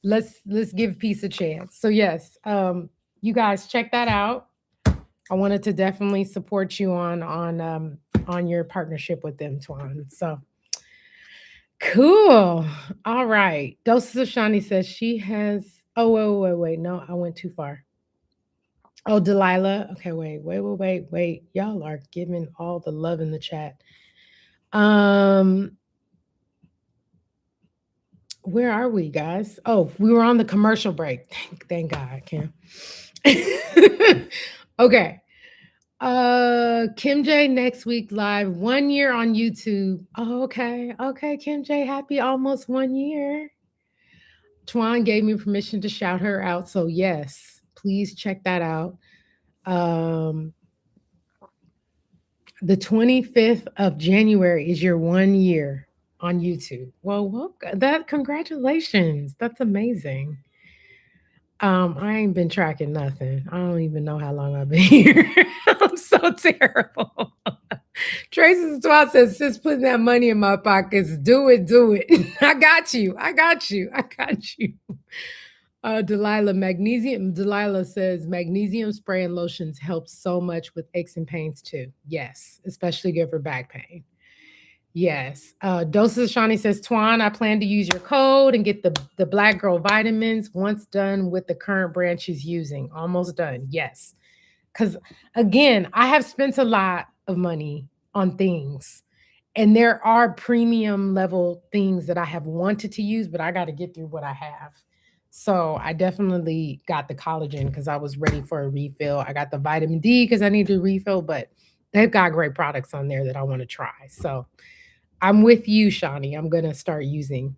Let's give peace a chance. So yes, you guys check that out. I wanted to definitely support you on your partnership with them, Twan. So cool. All right. Doses of Shani says she has. Oh wait. No, I went too far. Oh, Delilah. Okay, wait. Y'all are giving all the love in the chat. Um, where are we, guys? Oh, we were on the commercial break. Thank God, Kim. Okay. Kim J next week live, 1 year on YouTube. Oh, okay. Okay, Kim J, happy almost 1 year. Twan gave me permission to shout her out. So yes, please check that out. The 25th of January is your 1 year on YouTube. Well, that congratulations. That's amazing. I ain't been tracking nothing. I don't even know how long I've been here. I'm so terrible. Tracy Swat says, "Sis, putting that money in my pockets. Do it. I got you. Delilah, magnesium. Delilah says magnesium spray and lotions help so much with aches and pains too. Yes, especially good for back pain. Yes. Doses Shawnee says, Twan, I plan to use your code and get the Black Girl vitamins once done with the current brand she's using. Almost done. Yes. Because again, I have spent a lot of money on things. And there are premium level things that I have wanted to use, but I got to get through what I have. So I definitely got the collagen because I was ready for a refill. I got the vitamin D because I need to refill, but they've got great products on there that I want to try. So I'm with you, Shawnee. I'm going to start using.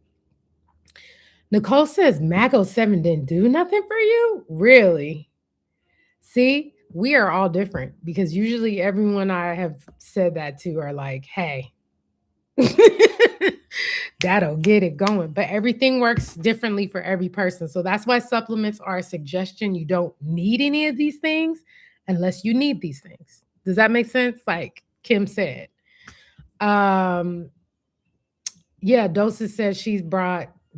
Nicole says Mago 7 didn't do nothing for you? Really? See, we are all different because usually everyone I have said that to are like, hey, that'll get it going. But everything works differently for every person. So that's why supplements are a suggestion. You don't need any of these things unless you need these things. Does that make sense? Like Kim said. Yeah, Doses says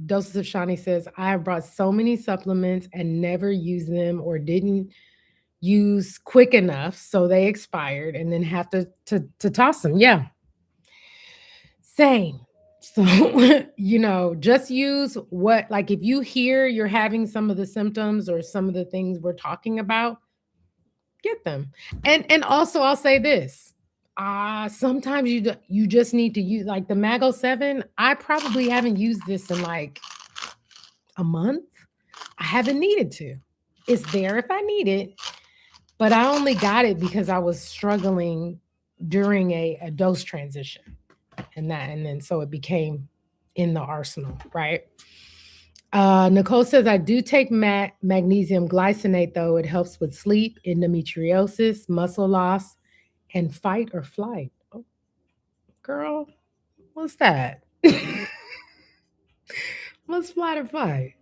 Doses of Shawnee says, I have brought so many supplements and never used them or didn't use quick enough. So they expired and then have to toss them. Yeah. Same. So, just use like if you hear you're having some of the symptoms or some of the things we're talking about, get them. And also I'll say this. Sometimes you just need to use like the Mago 7. I probably haven't used this in like a month. I haven't needed to. It's there if I need it, but I only got it because I was struggling during a dose transition. And then so it became in the arsenal, right? Nicole says, I do take magnesium glycinate, though. It helps with sleep, endometriosis, muscle loss, and fight or flight. Oh, girl, what's that? What's flight or fight?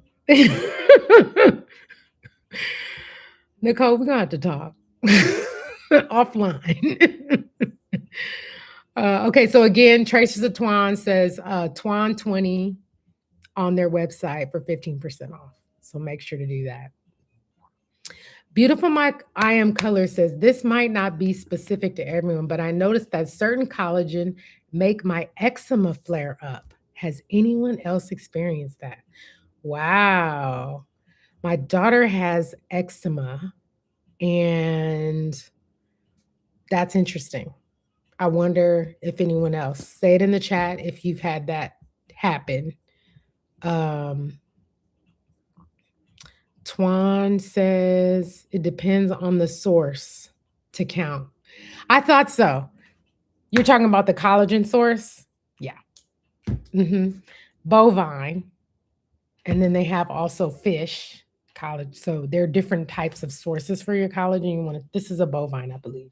Nicole, we're going to have to talk offline. Okay, so again, Traces of Twan says Twan 20 on their website for 15% off. So make sure to do that. Beautiful Mike I Am Color says, this might not be specific to everyone, but I noticed that certain collagen make my eczema flare up. Has anyone else experienced that? Wow. My daughter has eczema, and that's interesting. I wonder if anyone else. Say it in the chat if you've had that happen. Twan says it depends on the source to count. I thought so. You're talking about the collagen source? Yeah. Bovine. And then they have also fish collagen. So there are different types of sources for your collagen. This is a bovine, I believe.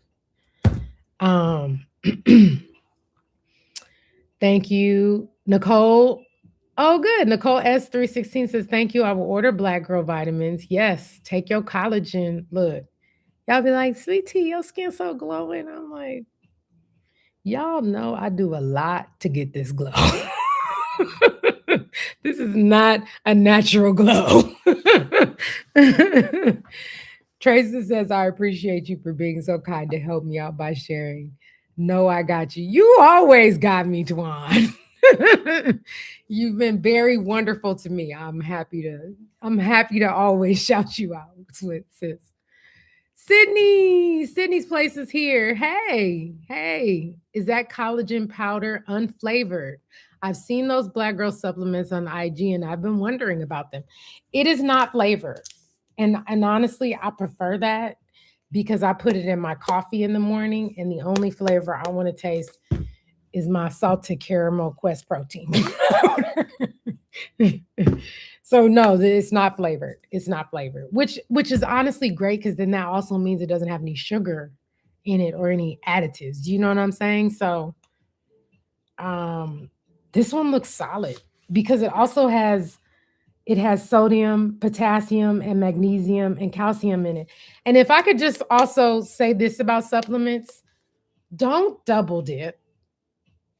Um, thank you, Nicole. Oh, good. Nicole S316 says, thank you. I will order Black Girl vitamins. Yes, take your collagen. Look, y'all be like, sweet tea, your skin so glowing. I'm like, y'all know I do a lot to get this glow. This is not a natural glow. Tracy says, I appreciate you for being so kind to help me out by sharing. No, I got you. You always got me, Twan. You've been very wonderful to me. I'm happy to always shout you out, sis. Sydney's place is here. Hey, is that collagen powder unflavored? I've seen those Black Girl supplements on IG and I've been wondering about them. It is not flavored. And honestly, I prefer that because I put it in my coffee in the morning and the only flavor I want to taste is my salted caramel Quest protein powder. So no, it's not flavored. It's not flavored, which is honestly great because then that also means it doesn't have any sugar in it or any additives. Do you know what I'm saying? So um this one looks solid because it has sodium, potassium, and magnesium and calcium in it. And if I could just also say this about supplements, don't double dip.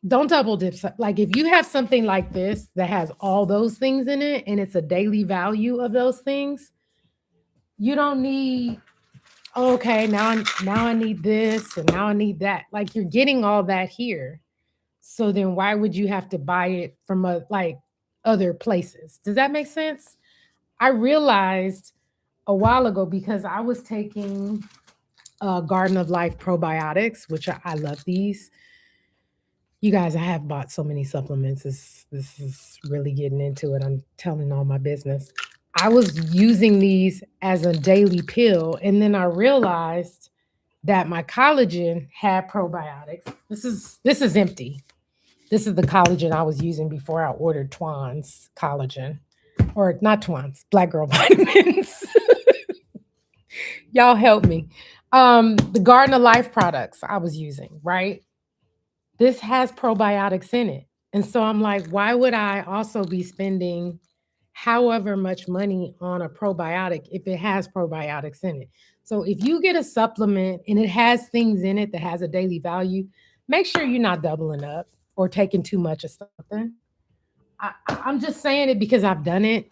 Don't double dip. Like if you have something like this that has all those things in it and it's a daily value of those things, you don't need, okay, now I need this and now I need that. Like you're getting all that here. So then why would you have to buy it from like other places? Does that make sense? I realized a while ago because I was taking Garden of Life probiotics, which I love these. You guys, I have bought so many supplements. This is really getting into it. I'm telling all my business. I was using these as a daily pill, and then I realized that my collagen had probiotics. This is empty. This is the collagen I was using before I ordered Twan's collagen, or not Twan's Black Girl vitamins. Y'all help me. The Garden of Life products I was using, right? This has probiotics in it. And so I'm like, why would I also be spending however much money on a probiotic if it has probiotics in it? So if you get a supplement and it has things in it that has a daily value, make sure you're not doubling up or taking too much of something. I'm just saying it because I've done it.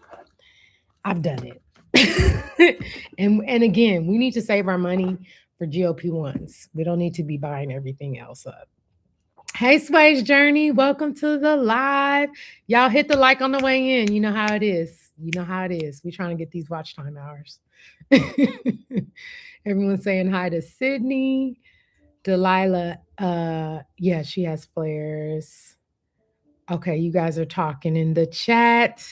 I've done it. and again, we need to save our money for GLP-1s. We don't need to be buying everything else up. Hey, Sway's Journey, welcome to the live. Y'all hit the like on the way in. You know how it is. You know how it is. We're trying to get these watch time hours. Everyone's saying hi to Sydney. Delilah, yeah, she has flares. Okay, you guys are talking in the chat.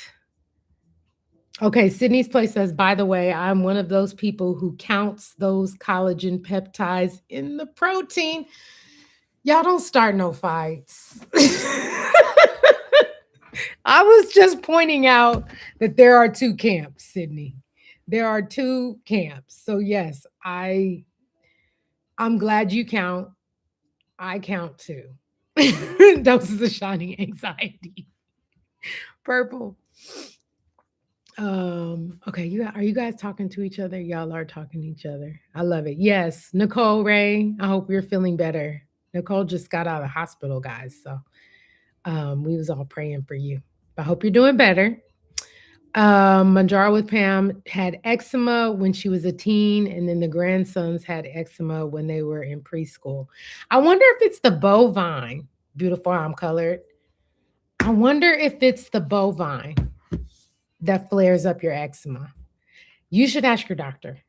Okay, Sydney's place says, by the way, I'm one of those people who counts those collagen peptides in the protein. Y'all don't start no fights. I was just pointing out that there are two camps, Sydney. There are two camps. So yes, I'm glad you count. I count too. Doses of shiny anxiety. Purple. Okay, are you guys talking to each other? Y'all are talking to each other. I love it. Yes, Nicole Ray, I hope you're feeling better. Nicole just got out of the hospital, guys. So we was all praying for you. I hope you're doing better. Manjaro with Pam had eczema when she was a teen, and then the grandsons had eczema when they were in preschool. I wonder if it's the bovine. Beautiful, I'm colored. I wonder if it's the bovine that flares up your eczema. You should ask your doctor.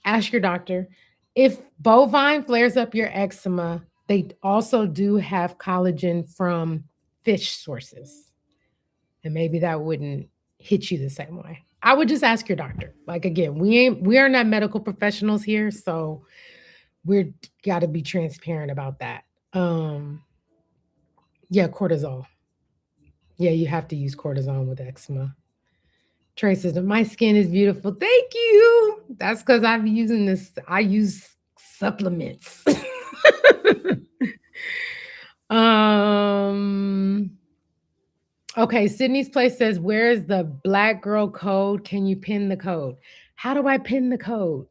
Ask your doctor. If bovine flares up your eczema, they also do have collagen from fish sources. And maybe that wouldn't hit you the same way. I would just ask your doctor. Like again, we are not medical professionals here, so we're got to be transparent about that. Yeah, cortisol. Yeah, you have to use cortisone with eczema. Trey says, my skin is beautiful. Thank you. That's because I'm using this. I use supplements. um, okay, Sydney's Place says, "Where is the Black Girl code? Can you pin the code?" How do I pin the code?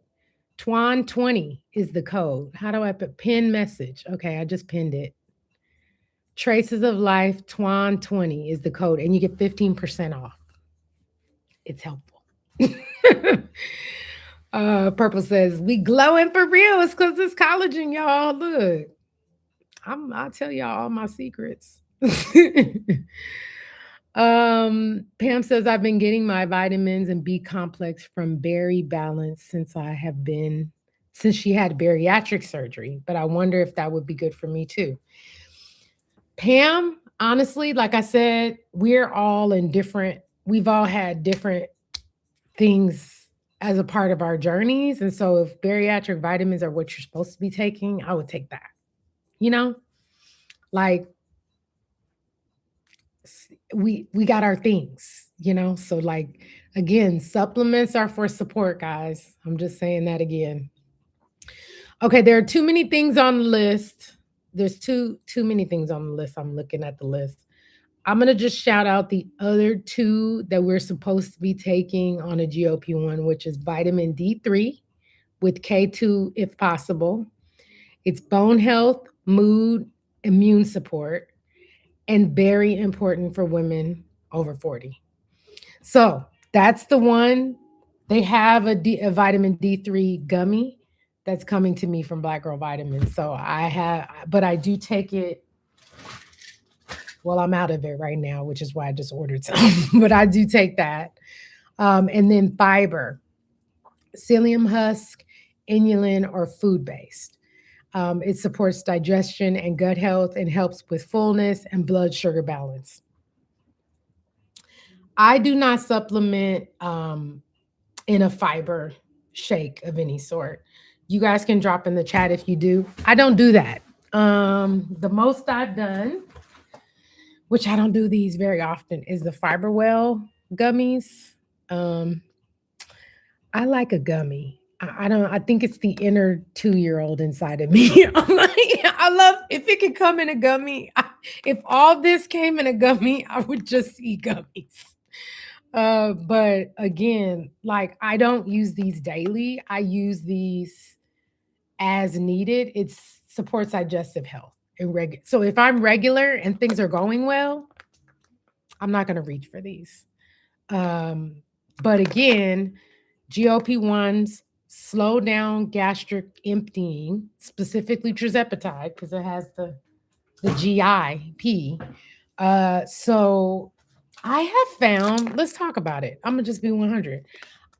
Twan 20 is the code. How do I pin message? Okay, I just pinned it. Traces of Life Twan 20 is the code, and you get 15% off. It's helpful. Purple says, "We glowing for real. It's because it's collagen, y'all. Look, I'll tell y'all all my secrets." Pam says, "I've been getting my vitamins and B complex from Berry Balance since she had bariatric surgery, but I wonder if that would be good for me too." Pam, honestly, like I said, we've all had different things as a part of our journeys. And so if bariatric vitamins are what you're supposed to be taking, I would take that. You know, like we got our things, So like again, supplements are for support, guys. I'm just saying that again. Okay, there are too many things on the list. There's too many things on the list. I'm looking at the list. I'm going to just shout out the other two that we're supposed to be taking on a GLP-1, which is vitamin D3 with K2 if possible. It's bone health, mood, immune support, and very important for women over 40. So that's the one. They have a vitamin D3 gummy that's coming to me from Black Girl Vitamins. But I do take it. Well, I'm out of it right now, which is why I just ordered some. But I do take that. And then fiber, psyllium husk, inulin, or food based. It supports digestion and gut health and helps with fullness and blood sugar balance. I do not supplement in a fiber shake of any sort. You guys can drop in the chat if you do. I don't do that. The most I've done, which I don't do these very often, is the Fiber Well gummies. Um, I like a gummy. I don't. I think it's the inner 2-year-old inside of me. I'm like, I love if it could come in a gummy. If all this came in a gummy, I would just eat gummies. But again, like I don't use these daily. I use these as needed. It supports digestive health and so if I'm regular and things are going well, I'm not going to reach for these. But again, GLP-1s slow down gastric emptying, specifically tirzepatide, because it has the GIP. So I have found, let's talk about it. I'm gonna just be 100.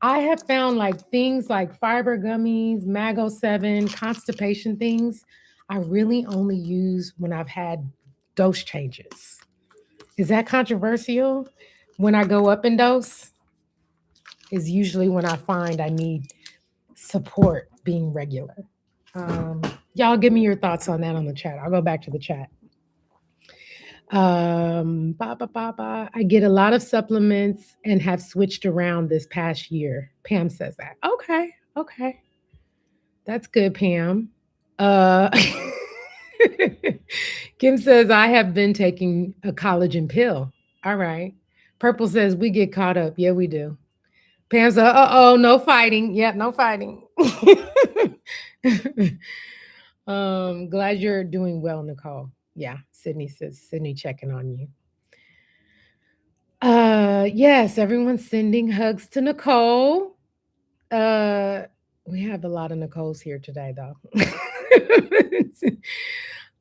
I have found like things like fiber gummies, Mago 7, constipation things, I really only use when I've had dose changes. Is that controversial? When I go up in dose, is usually when I find I need support being regular. Um, y'all give me your thoughts on that on the chat. I'll go back to the chat. I get a lot of supplements and have switched around this past year. Pam says that. Okay. That's good, Pam. Uh, Kim says, I have been taking a collagen pill. All right. Purple says, we get caught up. Yeah, we do. Pam says, no fighting. Yeah, no fighting. Glad you're doing well, Nicole. Yeah, Sydney says, Sydney checking on you. Yes, everyone's sending hugs to Nicole. We have a lot of Nicoles here today, though.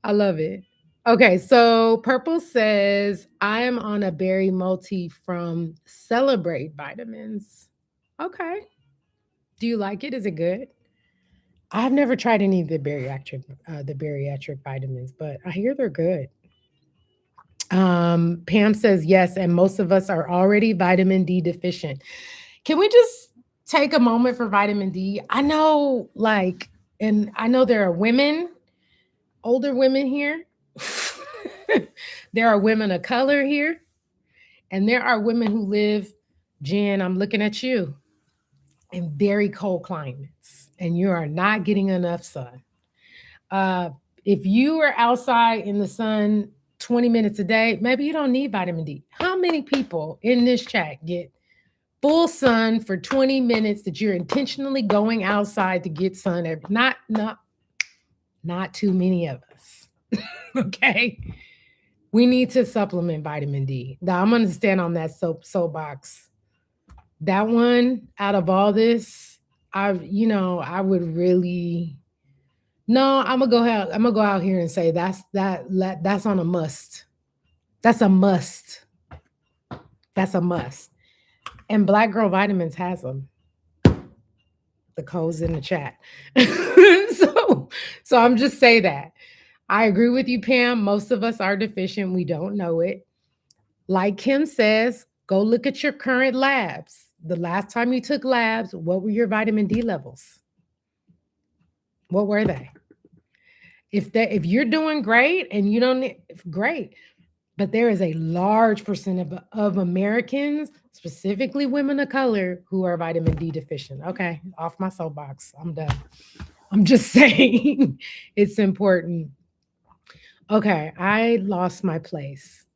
I love it. Okay, so Purple says, I am on a berry multi from Celebrate Vitamins. Okay. Do you like it? Is it good? I've never tried any of the bariatric vitamins, but I hear they're good. Pam says yes, and most of us are already vitamin D deficient. Can we just take a moment for vitamin D? I know, and I know there are women, older women here. There are women of color here, and there are women who live, Jen, I'm looking at you, in very cold climates, and you are not getting enough sun. If you are outside in the sun 20 minutes a day, maybe you don't need vitamin D. How many people in this chat get full sun for 20 minutes that you're intentionally going outside to get sun? Not too many of us. Okay. We need to supplement vitamin D. Now I'm gonna stand on that soapbox. That one out of all this, I would really no, I'm gonna go out here and say that's on a must. That's a must. That's a must. And Black Girl Vitamins has them. The code's in the chat. so so I'm just say that. I agree with you, Pam. Most of us are deficient. We don't know it. Like Kim says, go look at your current labs. The last time you took labs, what were your vitamin D levels? What were they? If you're doing great and you don't need, great, but there is a large percent of Americans, specifically women of color, who are vitamin D deficient. Okay, off my soapbox. I'm done. I'm just saying it's important. Okay, I lost my place.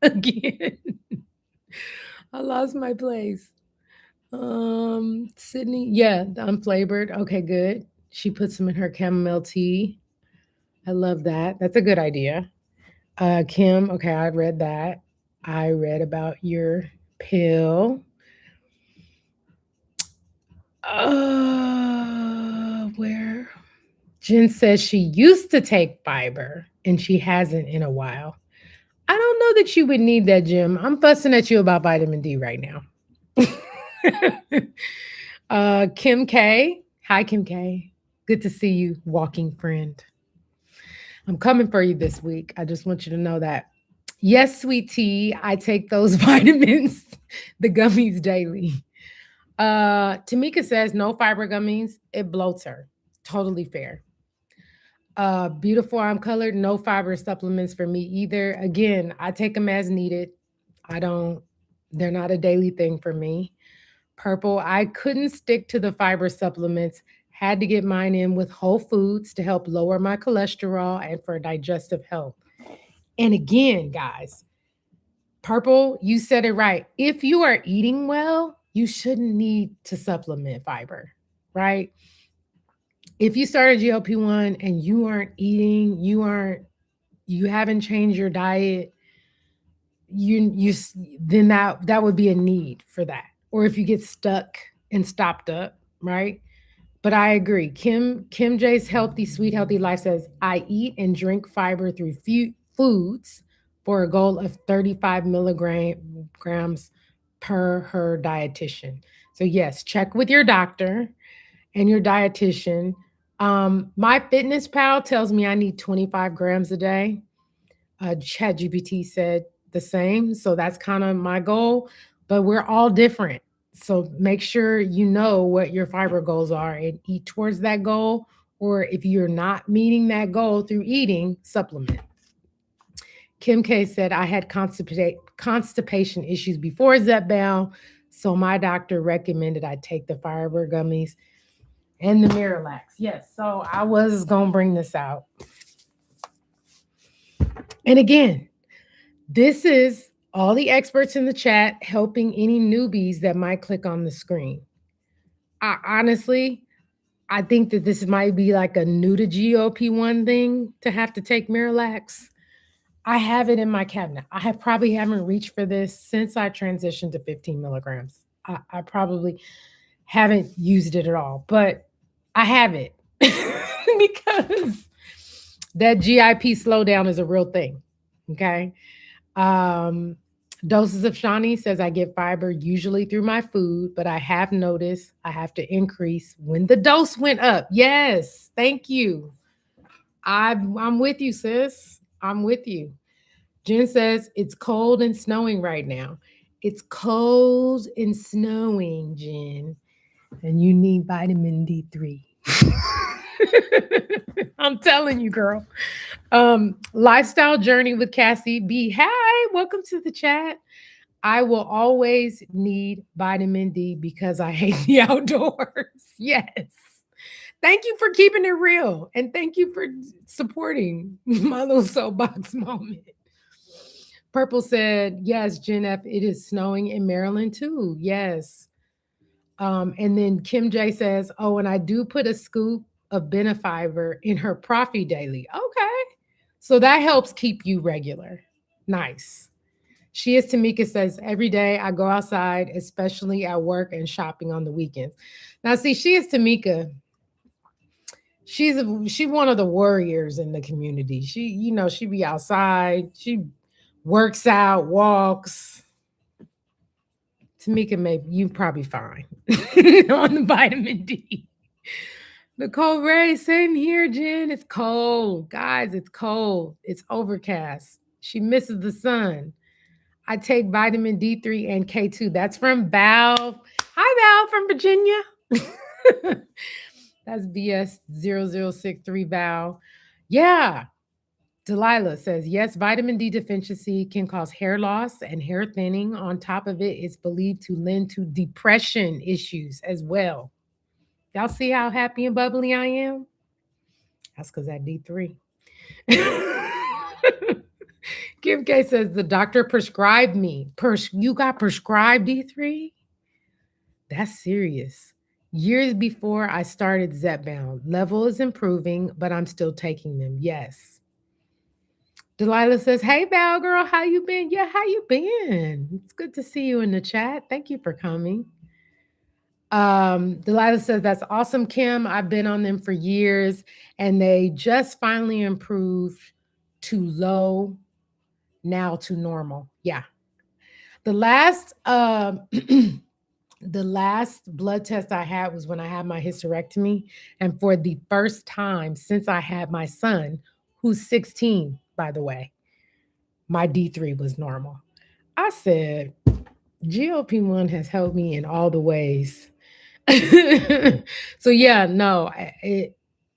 Again. I lost my place. Sydney, yeah, the unflavored. Okay, good. She puts them in her chamomile tea. I love that. That's a good idea. Kim, okay, I read that. I read about your pill. Where? Jen says she used to take fiber and she hasn't in a while. I don't know that you would need that, Jim. I'm fussing at you about vitamin D right now. Kim K. Hi, Kim K. Good to see you, walking friend. I'm coming for you this week. I just want you to know that. Yes, sweet tea. I take those vitamins, the gummies daily. Tamika says no fiber gummies. It bloats her. Totally fair. Beautiful. I'm colored. No fiber supplements for me either. Again, I take them as needed. I don't. They're not a daily thing for me. Purple. I couldn't stick to the fiber supplements. Had to get mine in with whole foods to help lower my cholesterol and for digestive health. And again, guys, Purple, you said it right. If you are eating well, you shouldn't need to supplement fiber, right? If you started GLP-1 and you aren't eating, you haven't changed your diet, you then that would be a need for that. Or if you get stuck and stopped up, right? But I agree. Kim J's Healthy Sweet Healthy Life says, I eat and drink fiber through foods for a goal of 35 milligrams per her dietitian. So yes, check with your doctor and your dietitian. My Fitness Pal tells me I need 25 grams a day. ChatGPT said the same. So that's kind of my goal, but we're all different. So make sure you know what your fiber goals are and eat towards that goal. Or if you're not meeting that goal through eating, supplement. Kim K said, I had constipation issues before Zepbound. So my doctor recommended I take the fiber gummies and the Miralax. Yes. So I was going to bring this out. And again, this is all the experts in the chat helping any newbies that might click on the screen. I think that this might be like a new to GLP-1 thing to have to take Miralax. I have it in my cabinet. Probably haven't reached for this since I transitioned to 15 milligrams. I probably haven't used it at all, but I have it because that GIP slowdown is a real thing. Okay. Doses of Shawnee says I get fiber usually through my food, but I have noticed I have to increase when the dose went up. Yes, thank you. I'm with you, sis. I'm with you. Jen says it's cold and snowing right now. It's cold and snowing, Jen, and you need vitamin D3. I'm telling you, girl. Lifestyle journey with Cassie B. Hi, welcome to the chat. I will always need vitamin D because I hate the outdoors. Yes, Thank you for keeping it real. And thank you for supporting my little soapbox moment. Purple said, yes, Gen F, it is snowing in Maryland too. Yes. And then Kim J says, oh, and I do put a scoop of Benefiber in her Profi daily. Okay. So that helps keep you regular. Nice. She is Tamika says, every day I go outside, especially at work and shopping on the weekends. Now, see, she is Tamika. She's one of the warriors in the community. She be outside. She works out, walks. Tamika, maybe you probably fine on the vitamin D. Nicole Ray, same here, Jen. It's cold. Guys, it's cold. It's overcast. She misses the sun. I take vitamin D3 and K2. That's from Val. Hi, Val from Virginia. That's BS0063 Val. Yeah. Delilah says, yes, vitamin D deficiency can cause hair loss and hair thinning. On top of it, it's believed to lend to depression issues as well. Y'all see how happy and bubbly I am? That's because that D3. Kim K says, the doctor prescribed me. You got prescribed D3? That's serious. Years before I started Zepbound. Level is improving, but I'm still taking them. Yes. Delilah says, hey, Val girl, how you been? Yeah, how you been? It's good to see you in the chat. Thank you for coming. Delilah says, that's awesome, Kim. I've been on them for years, and they just finally improved to low, now to normal. Yeah. The last the last blood test I had was when I had my hysterectomy. And for the first time since I had my son, who's 16, by the way, my D3 was normal. I said, GLP-1 has helped me in all the ways. So yeah, no,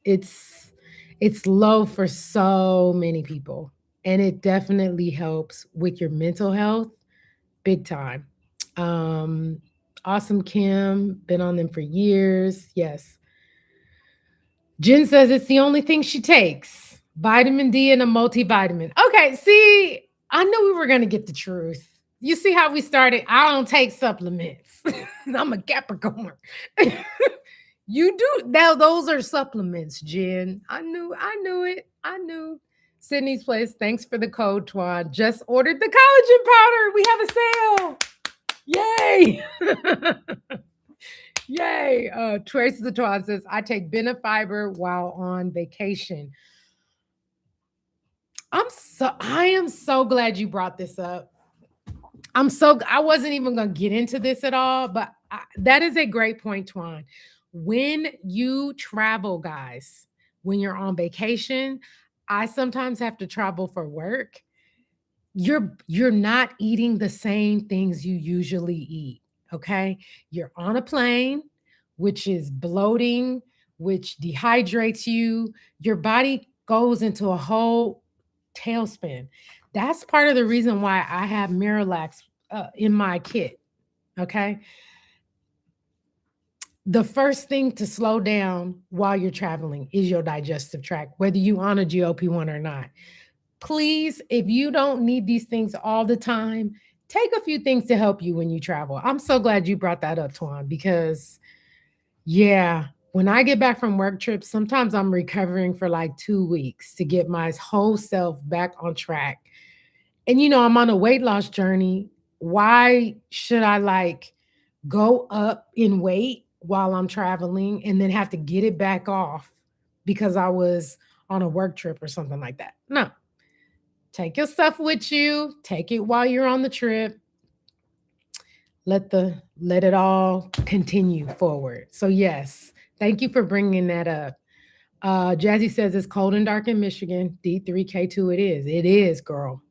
it's low for so many people. And it definitely helps with your mental health big time. Awesome Kim, been on them for years. Yes. Jen says it's the only thing she takes. Vitamin D and a multivitamin. Okay, see, I knew we were going to get the truth. You see how we started? I don't take supplements. I'm a Capricorn. You do. Now those are supplements, Jen. I knew it. I knew. Sydney's Place, thanks for the code, Twan. Just ordered the collagen powder. We have a sale. Yay. Yay. Trace the Twan says, I take Benefiber while on vacation. I am so glad you brought this up. I wasn't even going to get into this at all, but that is a great point, Twan. When you travel, guys, when you're on vacation, I sometimes have to travel for work. You're not eating the same things you usually eat, okay? You're on a plane, which is bloating, which dehydrates you. Your body goes into a whole tailspin. That's part of the reason why I have Miralax in my kit, okay? The first thing to slow down while you're traveling is your digestive tract, whether you on a GLP-1 or not. Please, if you don't need these things all the time, take a few things to help you when you travel. I'm so glad you brought that up, Twan, because yeah, when I get back from work trips, sometimes I'm recovering for like 2 weeks to get my whole self back on track. And I'm on a weight loss journey. Why should I go up in weight while I'm traveling and then have to get it back off because I was on a work trip or something like that? No. Take your stuff with you. Take it while you're on the trip. Let it all continue forward. So yes, thank you for bringing that up. Jazzy says it's cold and dark in Michigan. D3K2 it is. It is, girl.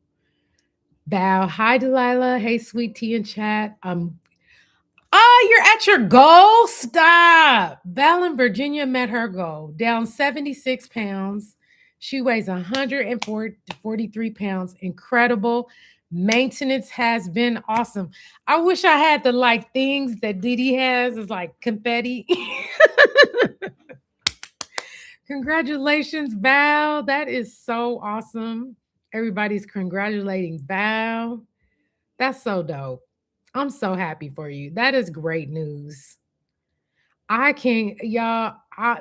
Bow. Hi, Delilah. Hey, sweet tea and chat. You're at your goal? Stop. Val in Virginia met her goal. Down 76 pounds. She weighs 143 pounds. Incredible. Maintenance has been awesome. I wish I had the things that Didi has. It's like confetti. Congratulations, Val. That is so awesome. Everybody's congratulating Val. That's so dope. I'm so happy for you. That is great news. I can't, y'all,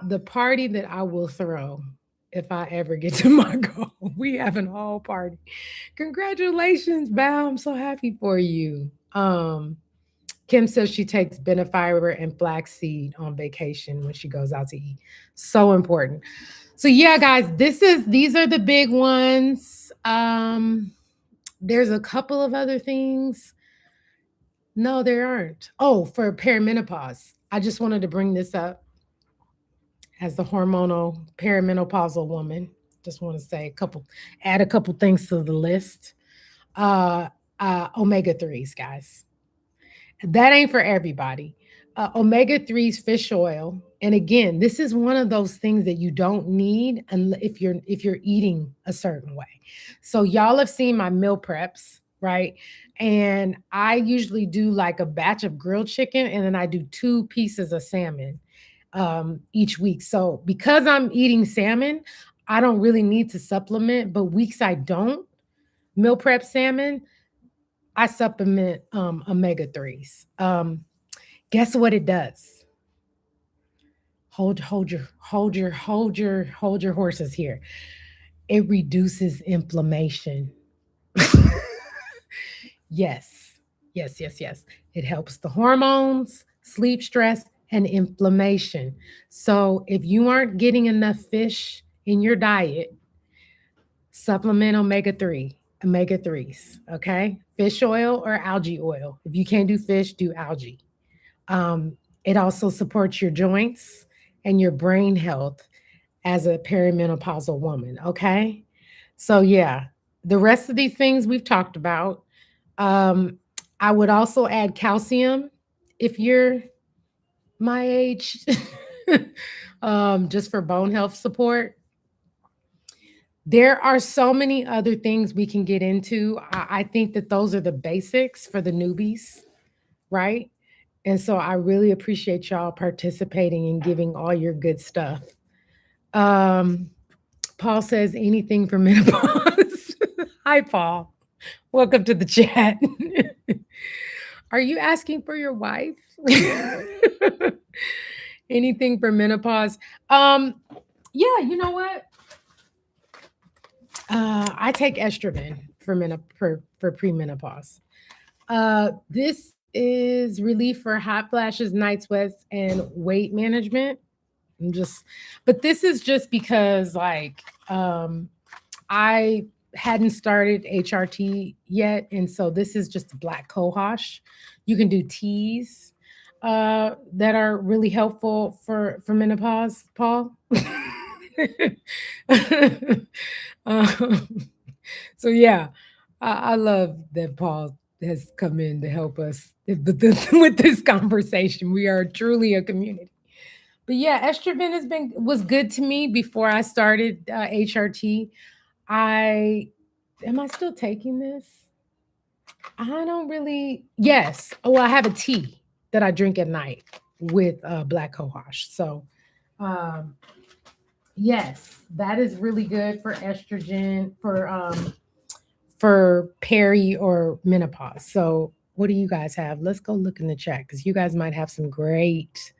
the party that I will throw if I ever get to my goal. We having a whole party. Congratulations, Val. I'm so happy for you. Kim says she takes benefiber and flaxseed on vacation when she goes out to eat. So important. So yeah, guys, these are the big ones. There's a couple of other things. No, there aren't. Oh, for perimenopause. I just wanted to bring this up as the hormonal perimenopausal woman. Just want to say add a couple things to the list. Uh, omega 3s, guys. That ain't for everybody. Omega 3s fish oil. And again, this is one of those things that you don't need if you're eating a certain way. So y'all have seen my meal preps, right? And I usually do like a batch of grilled chicken and then I do 2 pieces of salmon each week. So because I'm eating salmon, I don't really need to supplement, but weeks I don't meal prep salmon, I supplement omega 3s. Guess what it does? Hold your horses here. It reduces inflammation. Yes, yes. It helps the hormones, sleep, stress, and inflammation. So if you aren't getting enough fish in your diet, supplement omega 3s, okay? Fish oil or algae oil. If you can't do fish, do algae. It also supports your joints and your brain health as a perimenopausal woman, okay? So, yeah, the rest of these things we've talked about. Um, I would also add calcium if you're my age, just for bone health support. There are so many other things we can get into. I think that those are the basics for the newbies, right? And so I really appreciate y'all participating and giving all your good stuff. Um, Paul says anything for menopause. Hi, Paul. Welcome to the chat. Are you asking for your wife? Anything for menopause? Yeah, you know what? I take estrogen for premenopause. This is relief for hot flashes, night sweats, and weight management. I'm just, but this is just because I hadn't started HRT yet, and so this is just a black cohosh. You can do teas that are really helpful for menopause, Paul. um, so yeah, I love that Paul has come in to help us with this conversation. We are truly a community. But yeah, estrogen was good to me before I started HRT. I am I still taking this? I don't really. Yes. Oh, I have a tea that I drink at night with black cohosh. So, um, yes, that is really good for estrogen for peri or menopause. So, what do you guys have? Let's go look in the chat because you guys might have some great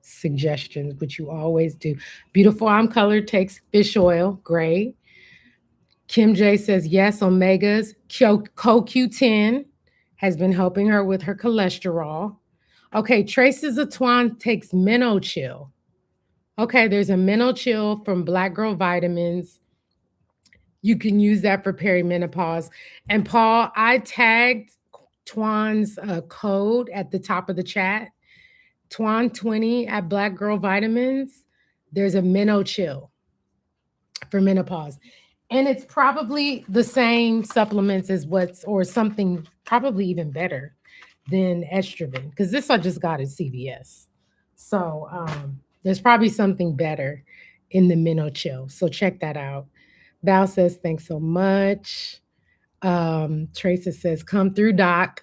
suggestions, which you always do. Beautiful I'm Colored takes fish oil. Great. Kim J says yes, omegas. CoQ10 has been helping her with her cholesterol. Okay, Traces Atwan takes Minochill. Okay, there's a Minochill from Black Girl Vitamins. You can use that for perimenopause. And Paul, I tagged Twan's code at the top of the chat. Twan20 at Black Girl Vitamins. There's a Minochill for menopause. And it's probably the same supplements as or something probably even better than estrogen, because this I just got at CVS. So there's probably something better in the Minochill. So check that out. Val says, thanks so much. Tracy says, come through, Doc.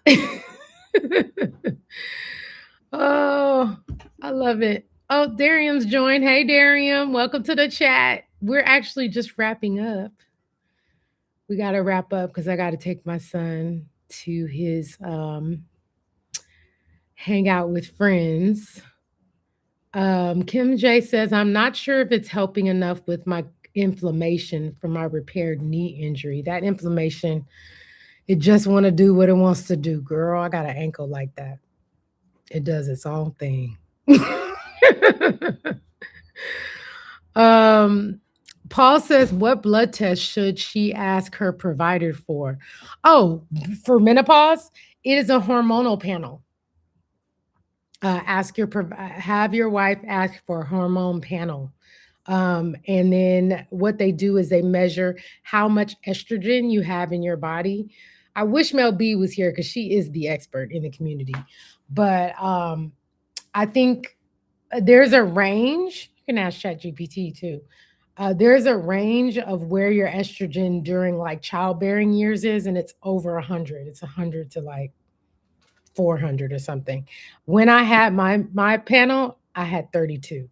Oh, I love it. Oh, Darium's joined. Hey, Darium. Welcome to the chat. We're actually just wrapping up. We got to wrap up because I got to take my son to his hangout with friends. Kim J says, I'm not sure if it's helping enough with my inflammation from my repaired knee injury. That inflammation, it just want to do what it wants to do. Girl, I got an ankle like that. It does its own thing. um, Paul says, what blood test should she ask her provider for? Oh, for menopause, it is a hormonal panel. Have your wife ask for a hormone panel. And then what they do is they measure how much estrogen you have in your body. I wish Mel B was here because she is the expert in the community. But I think there's a range. You can ask ChatGPT too. There's a range of where your estrogen during like childbearing years is, and it's over 100. It's 100 to like 400 or something. When I had my panel, I had 32,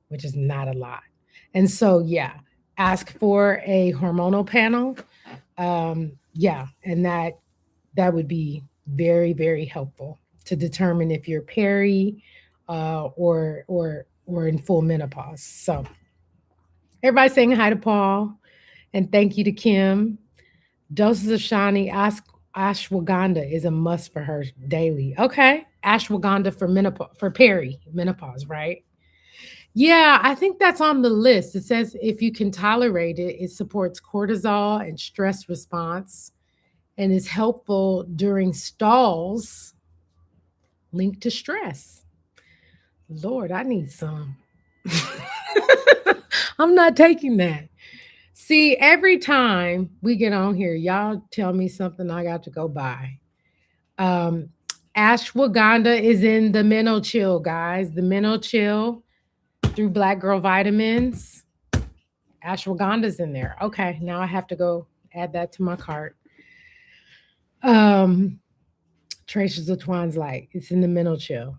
which is not a lot. And so yeah, ask for a hormonal panel. Yeah, and that would be very, very helpful to determine if you're peri or in full menopause. So everybody saying hi to Paul and thank you to Kim. Doses of Shani, ashwagandha is a must for her daily. Okay, ashwagandha for menopause, for menopause, right? Yeah, I think that's on the list. It says if you can tolerate it, it supports cortisol and stress response and is helpful during stalls linked to stress. Lord, I need some. I'm not taking that. See, every time we get on here, y'all tell me something I got to go buy. Um, Ashwagandha is in the Menno Chill, guys. The Menno Chill through Black Girl Vitamins. Ashwagandha's in there. Okay, now I have to go add that to my cart. Traces of Twine's Light. It's in the Menno Chill.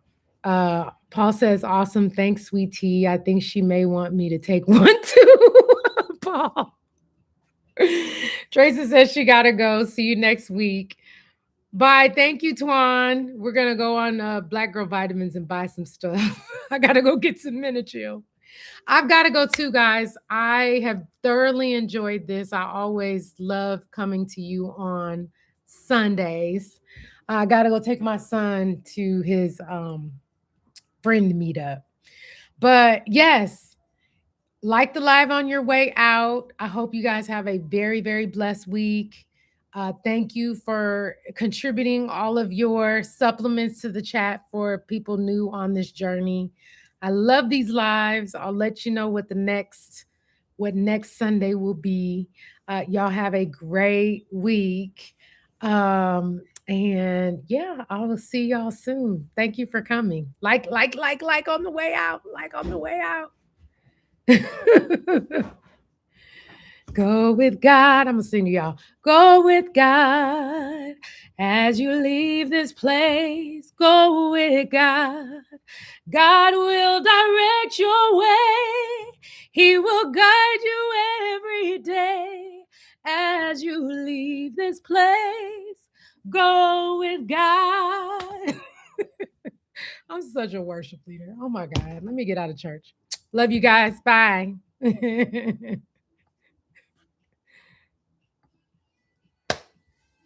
Paul says, awesome. Thanks, sweet tea. I think she may want me to take one too. Paul. Tracy says she got to go. See you next week. Bye. Thank you, Twan. We're going to go on Black Girl Vitamins and buy some stuff. I got to go get some Minichill. I've got to go too, guys. I have thoroughly enjoyed this. I always love coming to you on Sundays. I got to go take my son to his friend meetup. But yes, like the live on your way out. I hope you guys have a very, very blessed week. Thank you for contributing all of your supplements to the chat for people new on this journey. I love these lives. I'll let you know what next Sunday will be. Y'all have a great week. And yeah, I will see y'all soon. Thank you for coming. Like on the way out. Like on the way out. Go with God. I'm gonna sing to y'all. Go with God as you leave this place. Go with God. God will direct your way. He will guide you every day as you leave this place. Go with God. I'm such a worship leader. Oh my God. Let me get out of church. Love you guys. Bye.